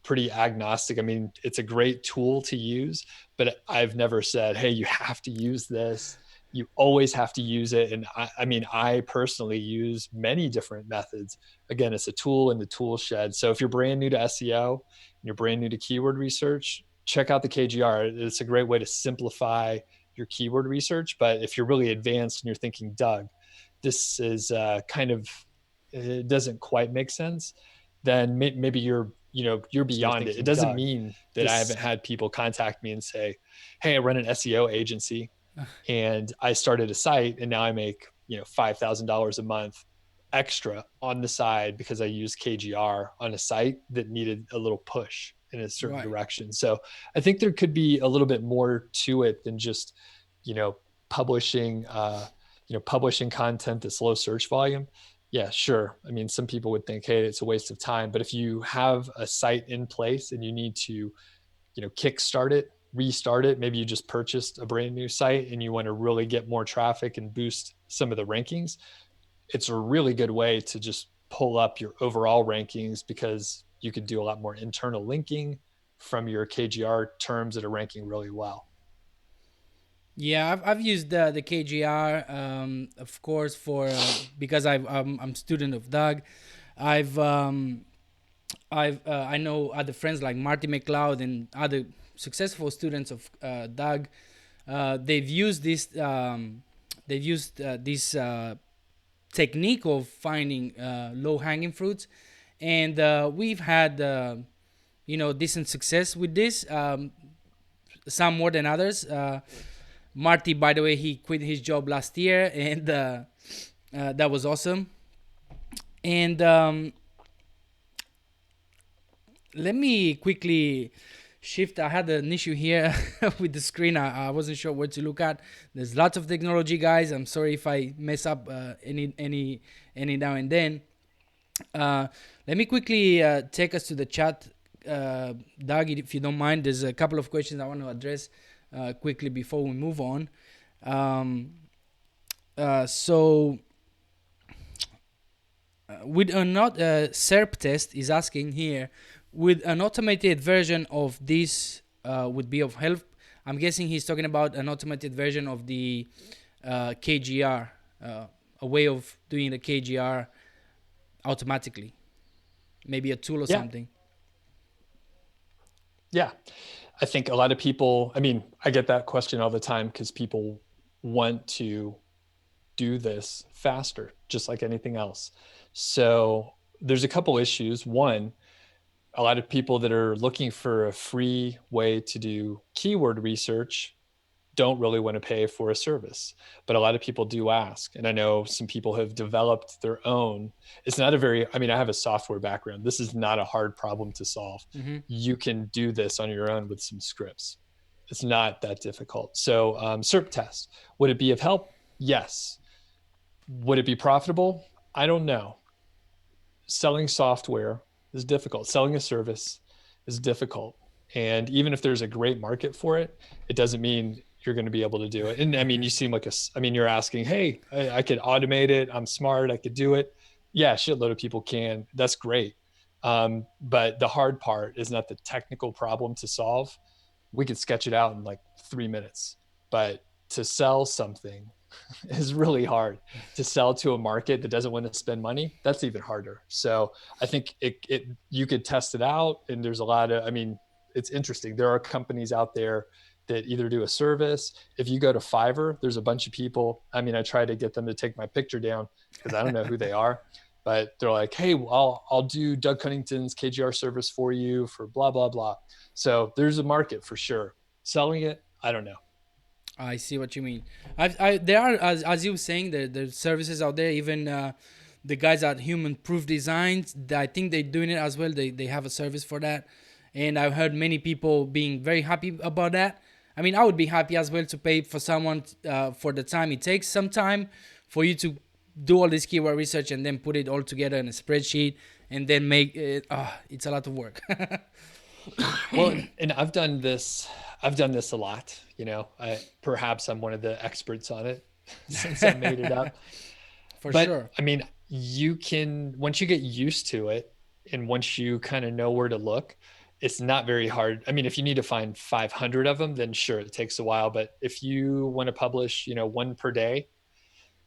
[SPEAKER 2] pretty agnostic. I mean, it's a great tool to use, but I've never said, hey, you have to use this. You always have to use it. And I mean, I personally use many different methods. Again, it's a tool in the tool shed. So if you're brand new to SEO and you're brand new to keyword research, check out the KGR. It's a great way to simplify your keyword research. But if you're really advanced and you're thinking, Doug, this is kind of, it doesn't quite make sense, then maybe you're beyond it. It doesn't mean that I haven't had people contact me and say, hey, I run an SEO agency and I started a site and now I make $5,000 a month extra on the side because I used KGR on a site that needed a little push in a certain
[SPEAKER 1] Right.
[SPEAKER 2] direction. So I think there could be a little bit more to it than just you know publishing publishing content that's low search volume. Yeah, sure. I mean, some people would think, hey, it's a waste of time. But if you have a site in place and you need to kickstart it, restart it, maybe you just purchased a brand new site and you want to really get more traffic and boost some of the rankings, it's a really good way to just pull up your overall rankings because you could do a lot more internal linking from your KGR terms that are ranking really well.
[SPEAKER 1] Yeah, I've used the KGR, of course, for because I'm student of Doug. I've I know other friends like Marty McLeod and other successful students of Doug. They've used this technique of finding low hanging fruits, and we've had decent success with this. Some more than others. Marty, by the way, he quit his job last year, and that was awesome. And let me quickly shift. I had an issue here with the screen. I wasn't sure where to look at. There's lots of technology, guys. I'm sorry if I mess up any now and then. Let me quickly take us to the chat, Doug, if you don't mind. There's a couple of questions I want to address quickly before we move on. Um, so with a not SERP test is asking here, with an automated version of this would be of help. I'm guessing he's talking about an automated version of the KGR, a way of doing the KGR automatically, maybe a tool or
[SPEAKER 2] Yeah.
[SPEAKER 1] something.
[SPEAKER 2] Yeah. I think a lot of people, I mean, I get that question all the time because people want to do this faster, just like anything else. So there's a couple issues. One, a lot of people that are looking for a free way to do keyword research don't really want to pay for a service, but a lot of people do ask. And I know some people have developed their own. It's not a very, I mean, I have a software background. This is not a hard problem to solve.
[SPEAKER 1] Mm-hmm.
[SPEAKER 2] You can do this on your own with some scripts. It's not that difficult. So SERP test, would it be of help? Yes. Would it be profitable? I don't know. Selling software is difficult. Selling a service is difficult. And even if there's a great market for it, it doesn't mean you're going to be able to do it. And I mean, you seem like you're asking, hey, I could automate it. I'm smart. I could do it. Yeah, shitload of people can. That's great. But the hard part is not the technical problem to solve. We could sketch it out in like 3 minutes. But to sell something is really hard. To sell to a market that doesn't want to spend money, that's even harder. So I think it you could test it out, and there's a lot of, I mean, it's interesting. There are companies out there that either do a service. If you go to Fiverr, there's a bunch of people. I mean, I try to get them to take my picture down because I don't know who they are, but they're like, hey, well, I'll do Doug Cunnington's KGR service for you for blah blah blah. So there's a market for sure. Selling it, I don't know.
[SPEAKER 1] I see what you mean. There are, as you were saying, there's services out there. Even the guys at Human Proof Designs, I think they're doing it as well. They have a service for that, and I've heard many people being very happy about that. I mean, I would be happy as well to pay for someone for the time it takes. Some time for you to do all this keyword research and then put it all together in a spreadsheet and then make it. It's a lot of work.
[SPEAKER 2] Well, and I've done this a lot, perhaps I'm one of the experts on it since I made it up.
[SPEAKER 1] For
[SPEAKER 2] But
[SPEAKER 1] sure.
[SPEAKER 2] I mean, once you get used to it and once you kind of know where to look, it's not very hard. I mean, if you need to find 500 of them, then sure, it takes a while. But if you want to publish, one per day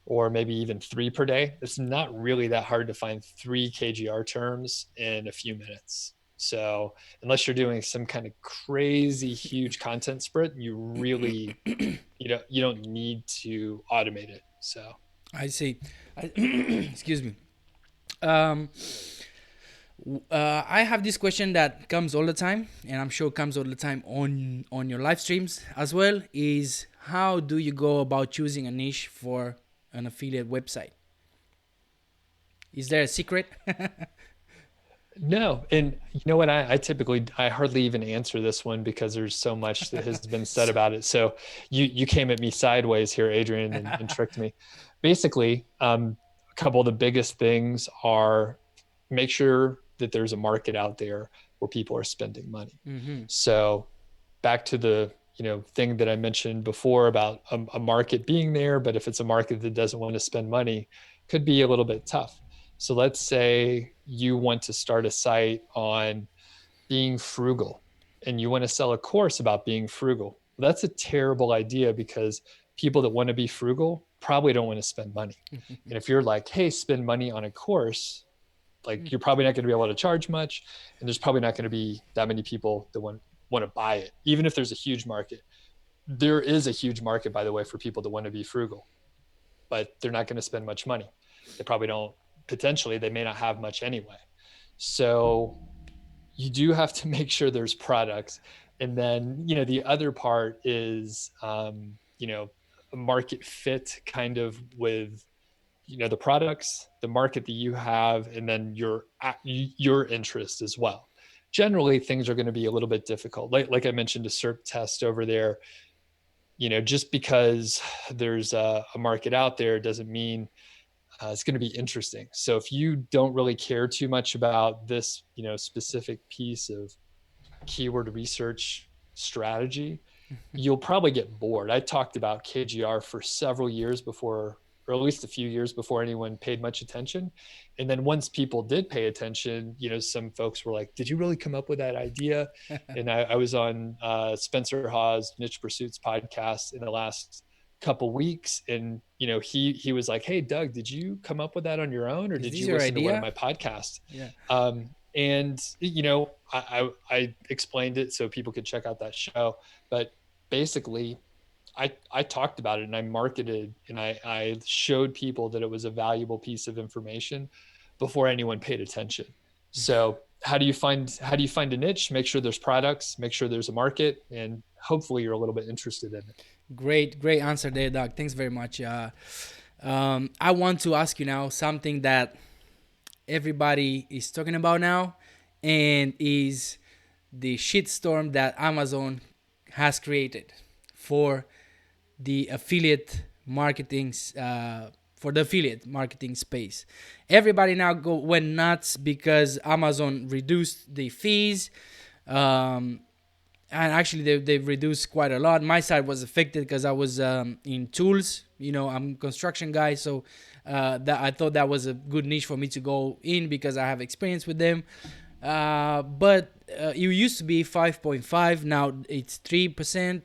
[SPEAKER 2] or maybe even three per day, it's not really that hard to find three KGR terms in a few minutes. So unless you're doing some kind of crazy huge content sprint, you don't need to automate it. So
[SPEAKER 1] I see. Excuse me. Um, I have this question that comes all the time, and I'm sure comes all the time on your live streams as well. Is how do you go about choosing a niche for an affiliate website? Is there a secret?
[SPEAKER 2] no, and you know what? I hardly even answer this one because there's so much that has been said
[SPEAKER 1] So-
[SPEAKER 2] about it. So you came at me sideways here, Adrian, and tricked me. Basically, a couple of the biggest things are make sure that there's a market out there where people are spending money.
[SPEAKER 1] Mhm.
[SPEAKER 2] So back to the thing that I mentioned before about a market being there, but if it's a market that doesn't want to spend money, could be a little bit tough. So let's say you want to start a site on being frugal and you want to sell a course about being frugal. Well, that's a terrible idea because people that want to be frugal probably don't want to spend money. And if you're like, hey, spend money on a course, like you're probably not going to be able to charge much, and there's probably not going to be that many people that want to buy it, even if there's a huge market. There is a huge market, by the way, for people that want to be frugal, but they're not going to spend much money. They probably don't. Potentially, they may not have much anyway. So you do have to make sure there's products, and then the other part is a market fit kind of with the products, the market that you have, and then your interest as well. Generally, things are going to be a little bit difficult. Like I mentioned, a SERP test over there. Just because there's a market out there doesn't mean it's going to be interesting. So if you don't really care too much about this, specific piece of keyword research strategy, you'll probably get bored. I talked about KGR for several years before, or at least a few years before anyone paid much attention. And then once people did pay attention, some folks were like, did you really come up with that idea? And I was on Spencer Hawes Niche Pursuits podcast in the last couple weeks, and he was like, hey Doug, did you come up with that on your own, or
[SPEAKER 1] Is
[SPEAKER 2] did
[SPEAKER 1] this
[SPEAKER 2] you
[SPEAKER 1] your
[SPEAKER 2] listen to one of
[SPEAKER 1] idea?
[SPEAKER 2] my podcasts?
[SPEAKER 1] Yeah.
[SPEAKER 2] And I explained it so people could check out that show, but basically I talked about it and I marketed and I showed people that it was a valuable piece of information before anyone paid attention. So how do you find a niche? Make sure there's products, make sure there's a market, and hopefully you're a little bit interested in it.
[SPEAKER 1] Great, great answer there, Doug. Thanks very much. I want to ask you now something that everybody is talking about now, and is the shitstorm that Amazon has created for the affiliate marketing for the affiliate marketing space. Everybody now went nuts because Amazon reduced the fees. Um, and actually they've reduced quite a lot. My side was affected because I was in tools. I'm a construction guy, so that I thought that was a good niche for me to go in because I have experience with them. But it used to be 5.5, now it's 3%.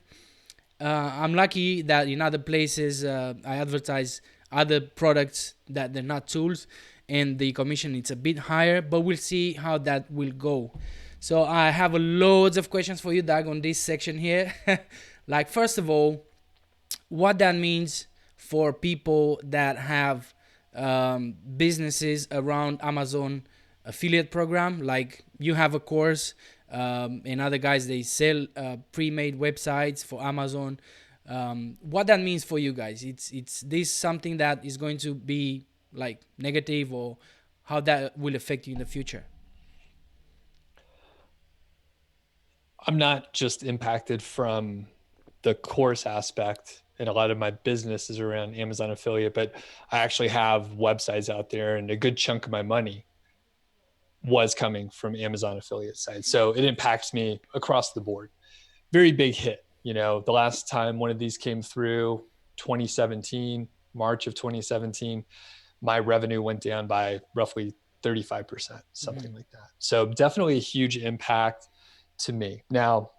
[SPEAKER 1] I'm lucky that in other places I advertise other products that they're not tools, and the commission it's a bit higher. But we'll see how that will go. So I have loads of questions for you, Doug, on this section here. Like, first of all, what that means for people that have businesses around Amazon affiliate program. Like, you have a course, and other guys they sell pre-made websites for Amazon. What that means for you guys? It's this something that is going to be like negative, or how that will affect you in the future?
[SPEAKER 2] I'm not just impacted from the course aspect, and a lot of my business is around Amazon affiliate, but I actually have websites out there, and a good chunk of my money was coming from Amazon affiliate sites. So it impacts me across the board. Very big hit. The last time one of these came through, 2017, March of 2017, my revenue went down by roughly 35%, something like that. So definitely a huge impact to me. Now,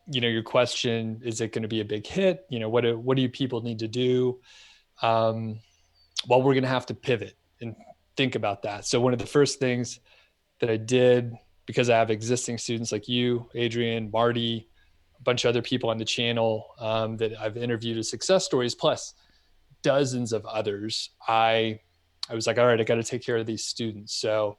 [SPEAKER 2] your question, is it going to be a big hit? What do you people need to do? Um, well, we're going to have to pivot and think about that. So one of the first things that I did, because I have existing students like you, Adrian, Marty, a bunch of other people on the channel that I've interviewed as success stories, plus dozens of others, I was like, all right, I got to take care of these students. So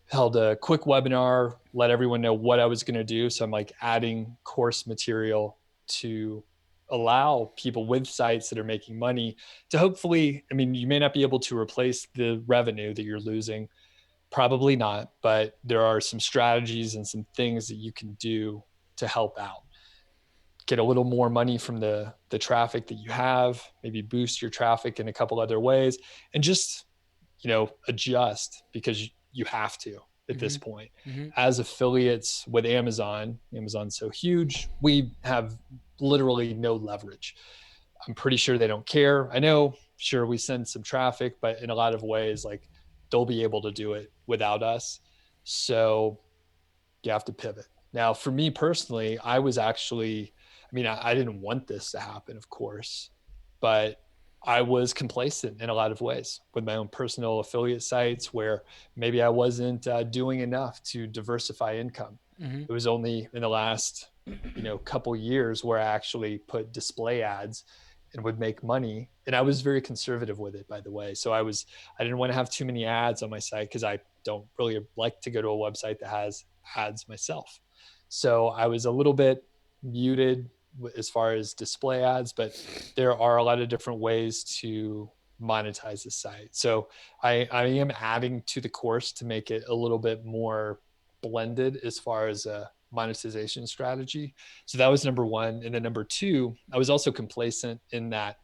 [SPEAKER 2] held a quick webinar, let everyone know what I was going to do. So I'm like adding course material to allow people with sites that are making money to hopefully, you may not be able to replace the revenue that you're losing, probably not, but there are some strategies and some things that you can do to help out. Get a little more money from the traffic that you have, maybe boost your traffic in a couple other ways, and just adjust, because you have to at this point.
[SPEAKER 1] Mm-hmm.
[SPEAKER 2] As affiliates with Amazon's so huge, we have literally no leverage. I'm pretty sure they don't care. I know, sure, we send some traffic, but in a lot of ways, like, they'll be able to do it without us. So you have to pivot. Now, for me personally, I was actually, I didn't want this to happen, of course, but I was complacent in a lot of ways with my own personal affiliate sites, where maybe I wasn't doing enough to diversify income.
[SPEAKER 1] Mm-hmm.
[SPEAKER 2] It was only in the last, couple years where I actually put display ads and would make money. And I was very conservative with it, by the way. So I didn't want to have too many ads on my site, because I don't really like to go to a website that has ads myself. So I was a little bit muted as far as display ads, but there are a lot of different ways to monetize the site. So I am adding to the course to make it a little bit more blended as far as a monetization strategy. So that was number one. And then number two, I was also complacent in that,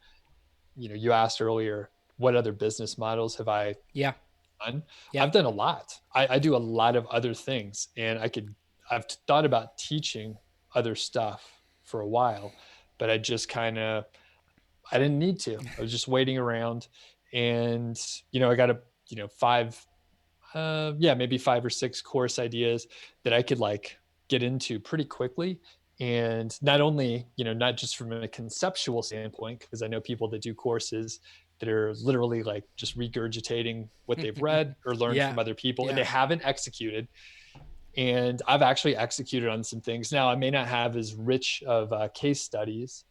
[SPEAKER 2] you asked earlier, what other business models have I
[SPEAKER 1] Yeah.
[SPEAKER 2] done?
[SPEAKER 1] Yeah.
[SPEAKER 2] I've done a lot. I do a lot of other things, and I've thought about teaching other stuff for a while, but I didn't need to. I was just waiting around, and I got five, maybe 5 or 6 course ideas that I could like get into pretty quickly. And not only, not just from a conceptual standpoint, because I know people that do courses that are literally like just regurgitating what they've read or learned
[SPEAKER 1] Yeah.
[SPEAKER 2] from other people, and
[SPEAKER 1] Yeah.
[SPEAKER 2] they haven't executed. And I've actually executed on some things. Now, I may not have as rich of case studies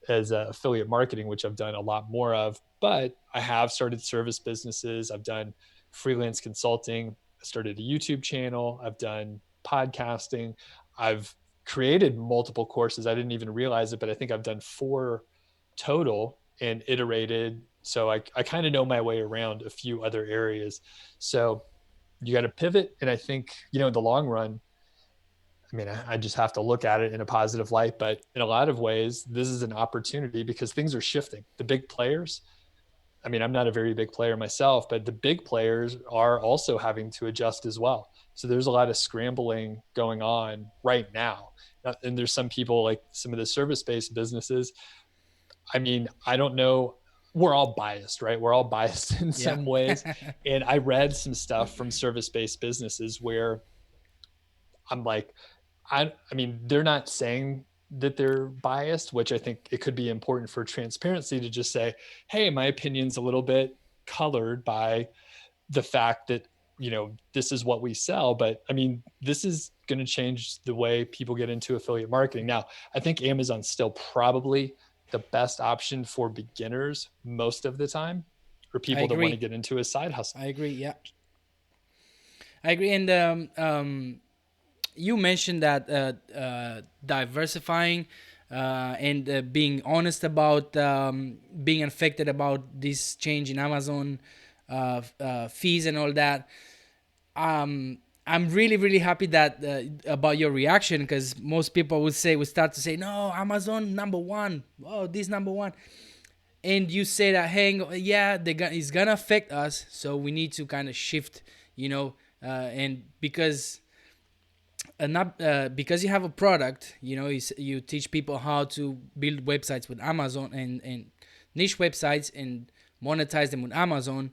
[SPEAKER 2] as affiliate marketing, which I've done a lot more of, but I have started service businesses. I've done freelance consulting. I started a YouTube channel. I've done podcasting. I've created multiple courses. I didn't even realize it, but I think I've done 4 total and iterated. So I kind of know my way around a few other areas. So you got to pivot. And I think, in the long run, I just have to look at it in a positive light. But in a lot of ways, this is an opportunity, because things are shifting. The big players, I'm not a very big player myself, but the big players are also having to adjust as well. So there's a lot of scrambling going on right now. And there's some people, like some of the service-based businesses. I don't know. We're all biased, right? We're all biased in
[SPEAKER 1] Yeah.
[SPEAKER 2] some ways. And I read some stuff from service-based businesses where I'm like, they're not saying that they're biased, which I think it could be important for transparency to just say, hey, my opinion's a little bit colored by the fact that, this is what we sell. But this is going to change the way people get into affiliate marketing. Now, I think Amazon's still probably the best option for beginners most of the time, or
[SPEAKER 1] I
[SPEAKER 2] people that want to
[SPEAKER 1] agree.
[SPEAKER 2] get into a side hustle.
[SPEAKER 1] I agree. Yeah. I agree. And you mentioned that diversifying and being honest about being affected about this change in Amazon fees and all that. I'm really, really happy that about your reaction, because most people would start to say, no, Amazon number one. Oh, this number one. And you say that, hey, yeah, it's gonna affect us, so we need to kind of shift, and not because you have a product, you teach people how to build websites with Amazon, and niche websites, and monetize them with Amazon.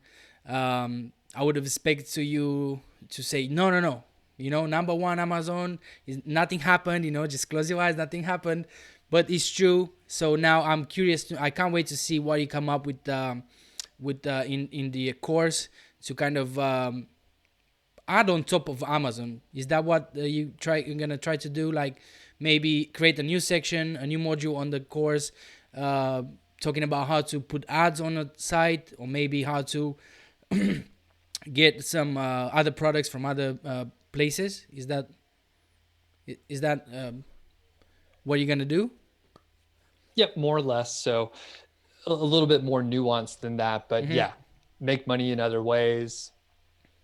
[SPEAKER 1] I would have expected to you to say, no, no, no, number one Amazon is nothing happened, just close your eyes, nothing happened. But it's true. So now I'm curious. I can't wait to see what you come up with in the course, to kind of add on top of Amazon. Is that what you're gonna try to do? Like maybe create a new section, a new module on the course, talking about how to put ads on a site, or maybe how to get some other products from other places. Is that what you're gonna do?
[SPEAKER 2] Yep, more or less. So a little bit more nuanced than that, but
[SPEAKER 1] Mm-hmm.
[SPEAKER 2] yeah, make money in other ways,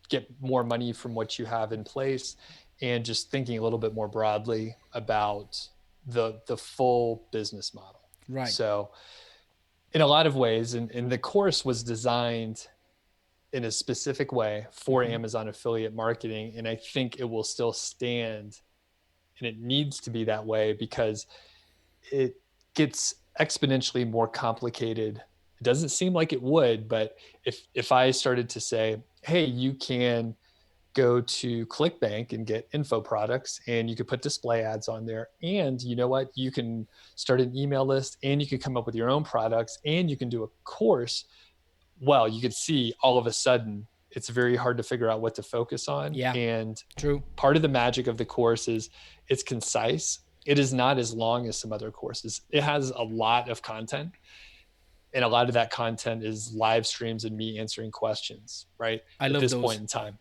[SPEAKER 2] get more money from what you have in place, and just thinking a little bit more broadly about the full business model.
[SPEAKER 1] Right.
[SPEAKER 2] So in a lot of ways, and the course was designed in a specific way for
[SPEAKER 1] Mm-hmm.
[SPEAKER 2] Amazon affiliate marketing. And I think it will still stand, and it needs to be that way, because it gets exponentially more complicated. It doesn't seem like it would, but if I started to say, hey, you can go to ClickBank and get info products, and you could put display ads on there, and you know what, you can start an email list, and you can come up with your own products, and you can do a course. Well, you could see all of a sudden it's very hard to figure out what to focus on.
[SPEAKER 1] Yeah.
[SPEAKER 2] And
[SPEAKER 1] True.
[SPEAKER 2] part of the magic of the course is it's concise. It is not as long as some other courses. It has a lot of content, and a lot of that content is live streams and me answering questions, right?
[SPEAKER 1] I
[SPEAKER 2] At
[SPEAKER 1] love
[SPEAKER 2] this
[SPEAKER 1] those.
[SPEAKER 2] point in time,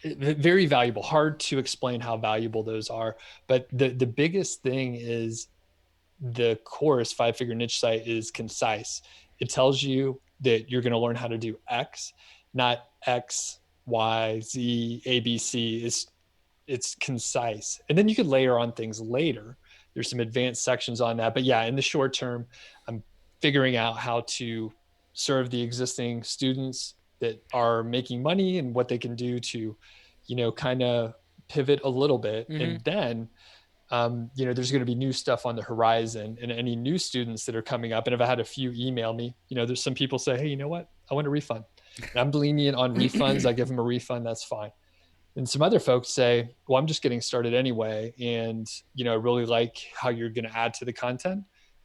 [SPEAKER 2] very valuable. Hard to explain how valuable those are, but the biggest thing is the course Five Figure Niche Site is concise. It tells you that you're going to learn how to do X, not X, Y, Z, A, B, C. It's concise. And then you could layer on things later. There's some advanced sections on that. But yeah, in the short term, I'm figuring out how to serve the existing students that are making money, and what they can do to, kind of pivot a little bit.
[SPEAKER 1] Mm-hmm.
[SPEAKER 2] And then there's going to be new stuff on the horizon, and any new students that are coming up. And if I had a few email me, there's some people say, hey, you know what? I want a refund. And I'm lenient on refunds. I give them a refund. That's fine. And some other folks say, well, I'm just getting started anyway. And, I really like how you're going to add to the content.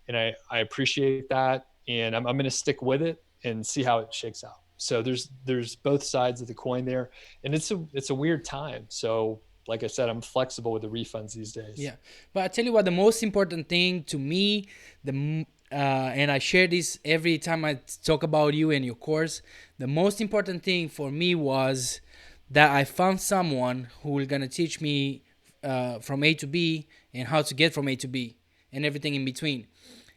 [SPEAKER 2] And I appreciate that. And I'm going to stick with it and see how it shakes out. So there's both sides of the coin there. And it's a weird time. So like I said, I'm flexible with the refunds these days.
[SPEAKER 1] Yeah, but I tell you what, the most important thing to me, and I share this every time I talk about you and your course. The most important thing for me was that I found someone who will gonna teach me from A to B, and how to get from A to B, and everything in between.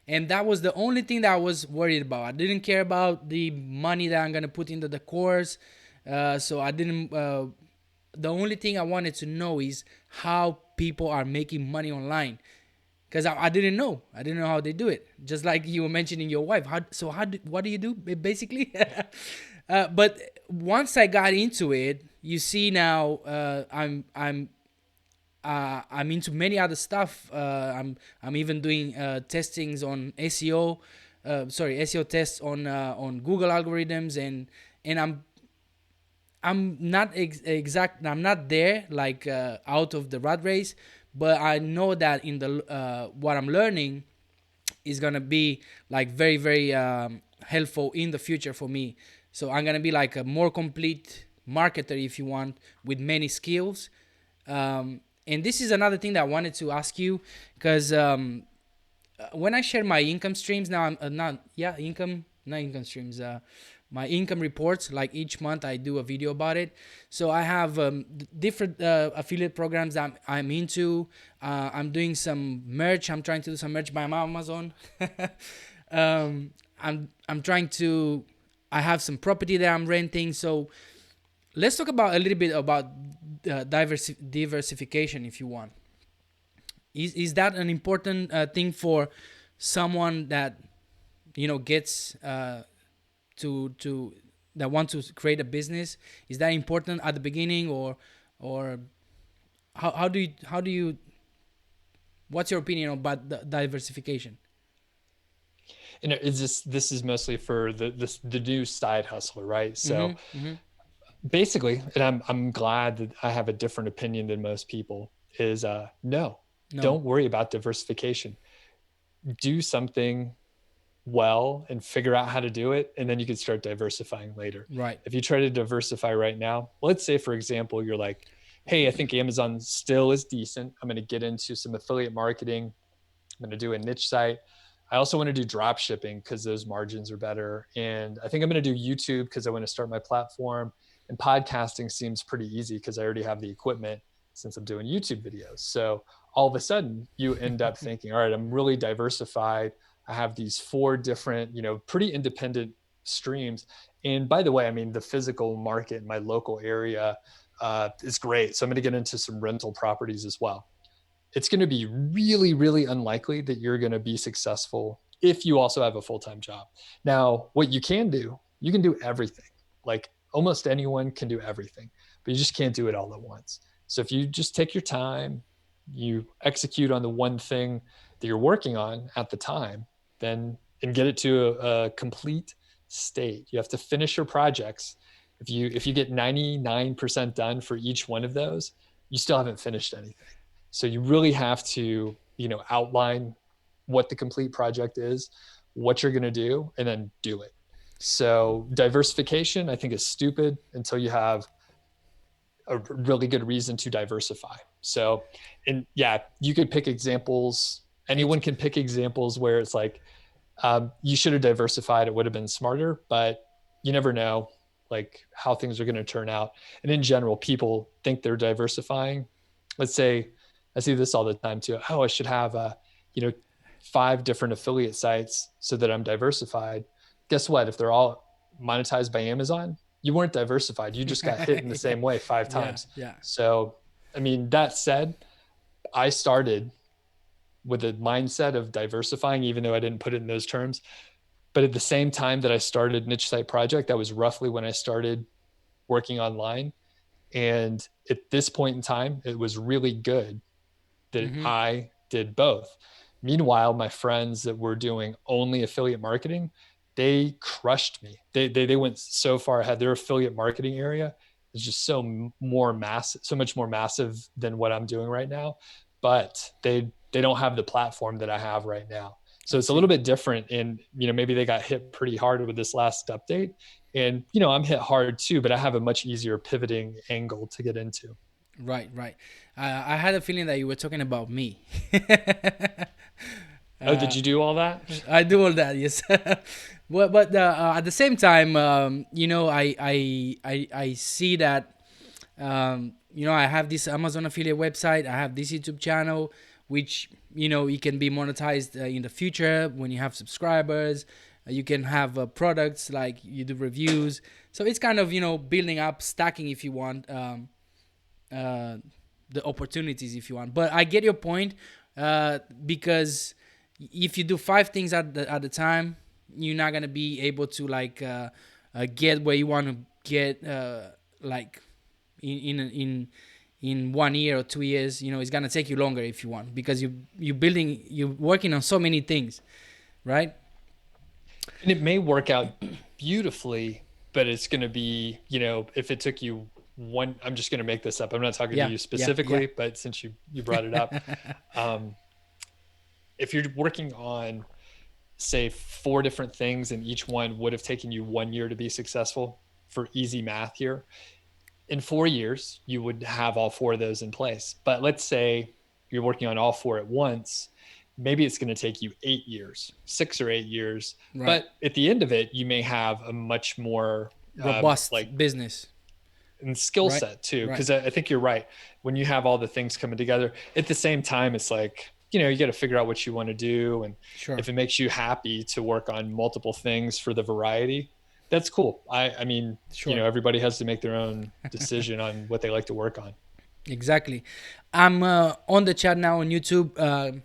[SPEAKER 1] And that was the only thing that I was worried about. I didn't care about the money that I'm gonna put into the course, so I didn't. The only thing I wanted to know is how people are making money online, because I didn't know. I didn't know how they do it. Just like you were mentioning your wife. What do you do basically? But once I got into it, you see now, I'm into many other stuff. I'm even doing testings on SEO. SEO tests on Google algorithms, and I'm not exact. I'm not there, like out of the rat race, but I know that in the what I'm learning is gonna be like very, very helpful in the future for me. So I'm gonna be like a more complete marketer, if you want, with many skills. And this is another thing that I wanted to ask you, because when I share my income streams now, I'm not income streams. My income reports, like each month I do a video about it. So I have different affiliate programs that I'm into. I'm doing some merch. I'm trying to do some merch by Amazon. I'm trying to. I have some property that I'm renting. So let's talk about a little bit about diversification, if you want. Is that an important thing for someone that gets to that want to create a business? Is that important at the beginning, or how do you what's your opinion about the diversification?
[SPEAKER 2] And this is mostly for the new side hustler, right? So
[SPEAKER 1] Mm-hmm. Mm-hmm.
[SPEAKER 2] basically, and I'm glad that I have a different opinion than most people, is no,
[SPEAKER 1] No.
[SPEAKER 2] don't worry about diversification. Do something well and figure out how to do it, and then you can start diversifying later.
[SPEAKER 1] Right.
[SPEAKER 2] If you try to diversify right now, let's say for example you're like, hey, I think Amazon still is decent, I'm going to get into some affiliate marketing, I'm going to do a niche site, I also want to do drop shipping because those margins are better, and I think I'm going to do YouTube because I want to start my platform, and podcasting seems pretty easy because I already have the equipment since I'm doing YouTube videos. So all of a sudden you end up thinking, all right, I'm really diversified, I have these four different, pretty independent streams. And by the way, I mean, the physical market in my local area is great. So I'm going to get into some rental properties as well. It's going to be really, really unlikely that you're going to be successful if you also have a full-time job. Now, what you can do, you can do everything. Like almost anyone can do everything, but you just can't do it all at once. So if you just take your time, you execute on the one thing that you're working on at the time, then and get it to a complete state. You have to finish your projects. If you get 99% done for each one of those, you still haven't finished anything. So you really have to, outline what the complete project is, what you're going to do, and then do it. So diversification, I think, is stupid until you have a really good reason to diversify. So, and yeah, you could pick examples.
[SPEAKER 1] It's
[SPEAKER 2] Anyone can pick examples where it's like, you should have diversified. It would have been smarter, but you never know like how things are going to turn out. And in general, people think they're diversifying. Let's say I see this all the time too. Oh, I should have you know, 5 different affiliate sites so that I'm diversified. Guess what? If they're all monetized by Amazon, you weren't diversified. You just got hit in the
[SPEAKER 1] yeah,
[SPEAKER 2] same way five
[SPEAKER 1] yeah,
[SPEAKER 2] times.
[SPEAKER 1] yeah.
[SPEAKER 2] So, I mean, that said, I started with a mindset of diversifying, even though I didn't put it in those terms. But at the same time that I started Niche Site Project, that was roughly when I started working online. And at this point in time, it was really good that
[SPEAKER 1] Mm-hmm.
[SPEAKER 2] I did both. Meanwhile, my friends that were doing only affiliate marketing, they crushed me. They went so far ahead. Their affiliate marketing area is just more massive, so much more massive than what I'm doing right now. But they don't have the platform that I have right now. So
[SPEAKER 1] I
[SPEAKER 2] it's a little
[SPEAKER 1] see.
[SPEAKER 2] bit different. And maybe they got hit pretty hard with this last update. And I'm hit hard too, but I have a much easier pivoting angle to get into.
[SPEAKER 1] Right, right. I had a feeling that you were talking about me.
[SPEAKER 2] Oh, did
[SPEAKER 1] uh,
[SPEAKER 2] you do all that?
[SPEAKER 1] I do all that, yes. But at the same time, I see that I have this Amazon affiliate website. I have this YouTube channel, which it can be monetized in the future when you have subscribers. You can have products like you do reviews. So it's kind of building up, stacking if you want. Uh, the opportunities if you want. But I get your point, because if you do 5 things at the time, you're not gonna be able to get where you want to get, like in 1 year or 2 years. It's gonna take you longer if you want, because you're working on so many things, right?
[SPEAKER 2] And it may work out beautifully, but it's going to be, if it took you I'm just going to make this up. I'm not talking to
[SPEAKER 1] Yeah,
[SPEAKER 2] you
[SPEAKER 1] yeah, yeah.
[SPEAKER 2] specifically, but since you brought it up, um, if you're working on, say, 4 different things and each one would have taken you 1 year to be successful, for easy math here, in 4 years, you would have all 4 of those in place. But let's say you're working on all 4 at once. Maybe it's going to take you 8 years, 6 or 8 years.
[SPEAKER 1] Right.
[SPEAKER 2] But at the end of it, you may have a much more
[SPEAKER 1] Robust
[SPEAKER 2] like
[SPEAKER 1] business.
[SPEAKER 2] and skill
[SPEAKER 1] Right.
[SPEAKER 2] set too.
[SPEAKER 1] Right.
[SPEAKER 2] Because I think you're right. When you have all the things coming together at the same time, it's like, you got to figure out what you want to do. And
[SPEAKER 1] Sure.
[SPEAKER 2] if it makes you happy to work on multiple things for the variety, that's cool. I mean,
[SPEAKER 1] Sure.
[SPEAKER 2] everybody has to make their own decision on what they like to work on.
[SPEAKER 1] Exactly. I'm on the chat now on YouTube.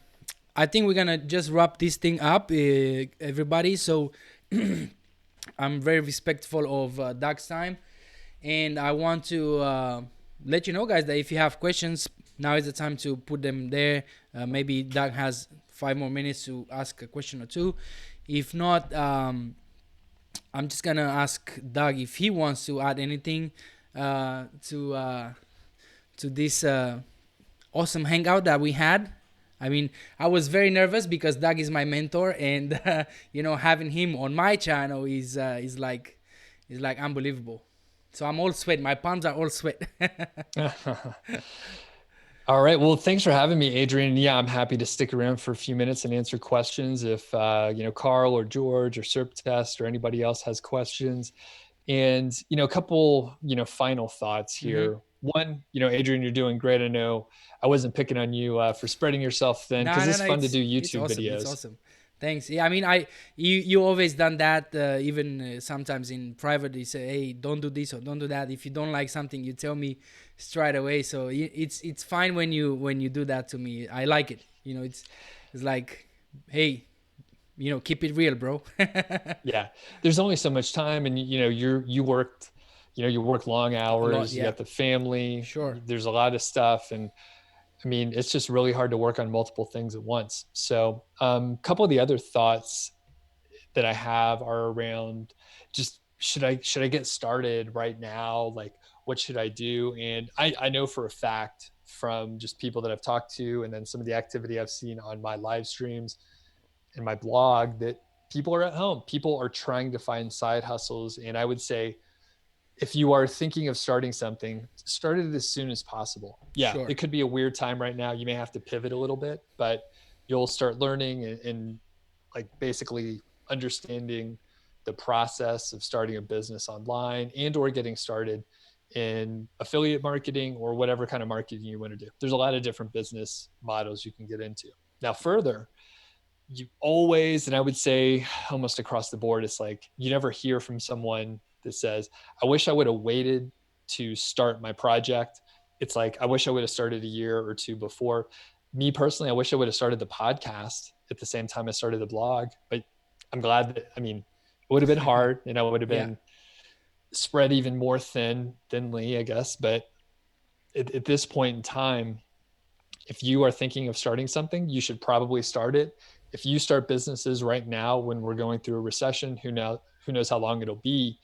[SPEAKER 1] I think we're gonna just wrap this thing up, everybody. So I'm very respectful of Doug's time, and I want to let you know, guys, that if you have questions, now is the time to put them there. Maybe Doug has 5 more minutes to ask a question or two. If not, I'm just gonna ask Doug if he wants to add anything to this awesome hangout that we had. I mean, I was very nervous because Doug is my mentor, and having him on my channel is like unbelievable. So I'm all sweat. My palms are all sweat.
[SPEAKER 2] All right. Well, thanks for having me, Adrian. Yeah, I'm happy to stick around for a few minutes and answer questions if Carl or George or Serp Test or anybody else has questions. And a couple final thoughts
[SPEAKER 1] Mm-hmm.
[SPEAKER 2] here. One, Adrian, you're doing great. I know I wasn't picking on you for spreading yourself thin
[SPEAKER 1] No,
[SPEAKER 2] because
[SPEAKER 1] no,
[SPEAKER 2] it's
[SPEAKER 1] no.
[SPEAKER 2] fun to
[SPEAKER 1] It's
[SPEAKER 2] do
[SPEAKER 1] it's
[SPEAKER 2] YouTube
[SPEAKER 1] awesome. It's
[SPEAKER 2] videos.
[SPEAKER 1] awesome. Thanks. Yeah, I mean, you always done that. Even sometimes in private, you say, "Hey, don't do this or don't do that." If you don't like something, you tell me straight away. So it's fine when you do that to me. I like it. It's like, hey, keep it real, bro.
[SPEAKER 2] Yeah, there's only so much time, and you work long
[SPEAKER 1] A lot,
[SPEAKER 2] hours. You
[SPEAKER 1] yeah.
[SPEAKER 2] got the family.
[SPEAKER 1] Sure.
[SPEAKER 2] There's a lot of stuff, and I mean, it's just really hard to work on multiple things at once. So, a couple of the other thoughts that I have are around just should I get started right now? Like, what should I do? And I know for a fact from just people that I've talked to, and then some of the activity I've seen on my live streams and my blog that people are at home. People are trying to find side hustles, and I would say if you are thinking of starting something, start it as soon as possible. Yeah,
[SPEAKER 1] Sure.
[SPEAKER 2] it could be a weird time right now. You may have to pivot a little bit, but you'll start learning and like basically understanding the process of starting a business online and or getting started in affiliate marketing or whatever kind of marketing you want to do. There's a lot of different business models you can get into. Now, further, you always, and I would say almost across the board, it's like you never hear from someone that says, I wish I would have waited to start my project. It's like, I wish I would have started a year or two before. Me personally, I wish I would have started the podcast at the same time I started the blog, but I'm glad that, I mean, it would have been hard and I would have
[SPEAKER 1] Yeah.
[SPEAKER 2] been spread even more thinly, I guess. But at this point in time, if you are thinking of starting something, you should probably start it. If you start businesses right now when we're going through a recession, who knows how long it'll be,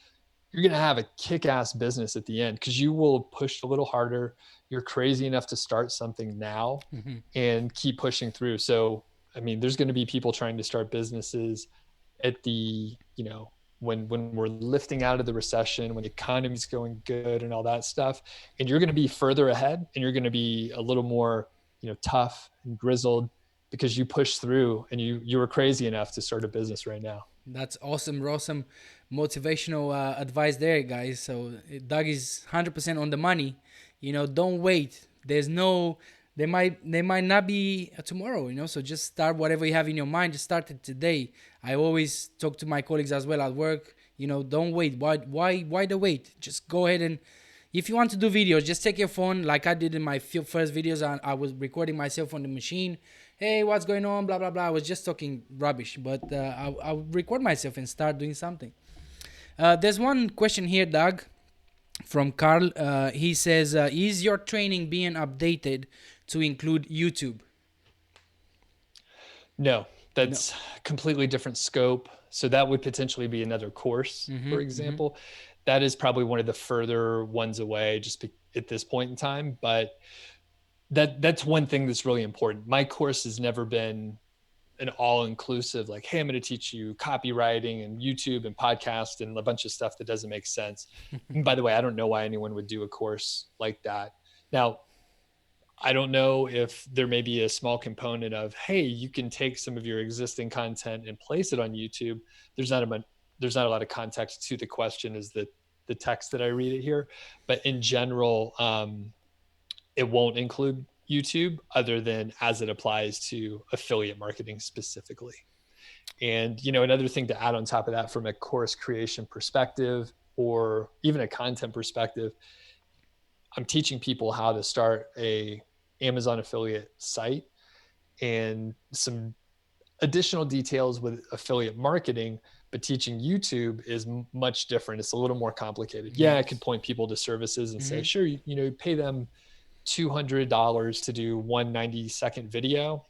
[SPEAKER 2] you're going to have a kick-ass business at the end because you will push a little harder. You're crazy enough to start something now
[SPEAKER 1] Hmm.
[SPEAKER 2] and keep pushing through. So, I mean, there's going to be people trying to start businesses at the, when we're lifting out of the recession, when the economy's going good and all that stuff, and you're going to be further ahead and you're going to be a little more, tough and grizzled because you pushed through and you were crazy enough to start a business right now.
[SPEAKER 1] That's awesome motivational advice there, guys. So Doug is 100% on the money. Don't wait. There might not be a tomorrow. So just start whatever you have in your mind. Just start it today. I always talk to my colleagues as well at work. Don't wait. Why the wait? Just go ahead and if you want to do videos, just take your phone like I did in my first videos. I was recording myself on the machine. Hey, what's going on? Blah, blah, blah. I was just talking rubbish. But I'll record myself and start doing something. There's one question here, Doug, from Carl. He says, is your training being updated to include YouTube?
[SPEAKER 2] No,
[SPEAKER 1] No.
[SPEAKER 2] that's completely different scope. So that would potentially be another course,
[SPEAKER 1] Mm-hmm,
[SPEAKER 2] for
[SPEAKER 1] mm-hmm.
[SPEAKER 2] example. That is probably one of the further ones away at this point in time. But that's one thing that's really important. My course has never been an all-inclusive, like, hey, I'm going to teach you copywriting and YouTube and podcast and a bunch of stuff that doesn't make sense. And by the way, I don't know why anyone would do a course like that. Now, I don't know if there may be a small component of, hey, you can take some of your existing content and place it on YouTube. There's not a lot of context to the question is the text that I read it here, but in general, it won't include YouTube other than as it applies to affiliate marketing specifically. And another thing to add on top of that from a course creation perspective or even a content perspective, I'm teaching people how to start a Amazon affiliate site and some additional details with affiliate marketing. But teaching YouTube is much different. It's a little more complicated. Yeah, I could
[SPEAKER 1] Yes.
[SPEAKER 2] point people to services and say,
[SPEAKER 1] Mm-hmm.
[SPEAKER 2] sure, you pay them $200 to do one 90-second video.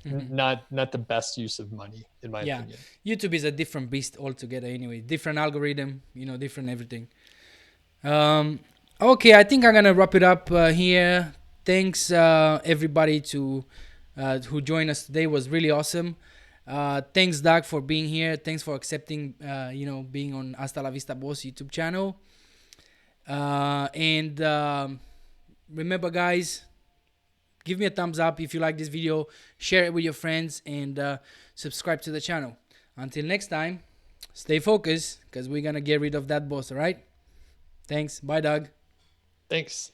[SPEAKER 1] Mm-hmm.
[SPEAKER 2] Not the best use of money, in my
[SPEAKER 1] Yeah,
[SPEAKER 2] opinion.
[SPEAKER 1] YouTube is a different beast altogether. Anyway, different algorithm, different everything. Um, okay, I think I'm gonna wrap it up here. Thanks everybody to who joined us today. It was really awesome. Thanks Doug for being here. Thanks for accepting being on Hasta La Vista Boss YouTube channel. And remember guys, give me a thumbs up if you like this video, share it with your friends, and subscribe to the channel. Until next time, stay focused because we're gonna get rid of that boss. All right, thanks. Bye Doug.
[SPEAKER 2] Thanks.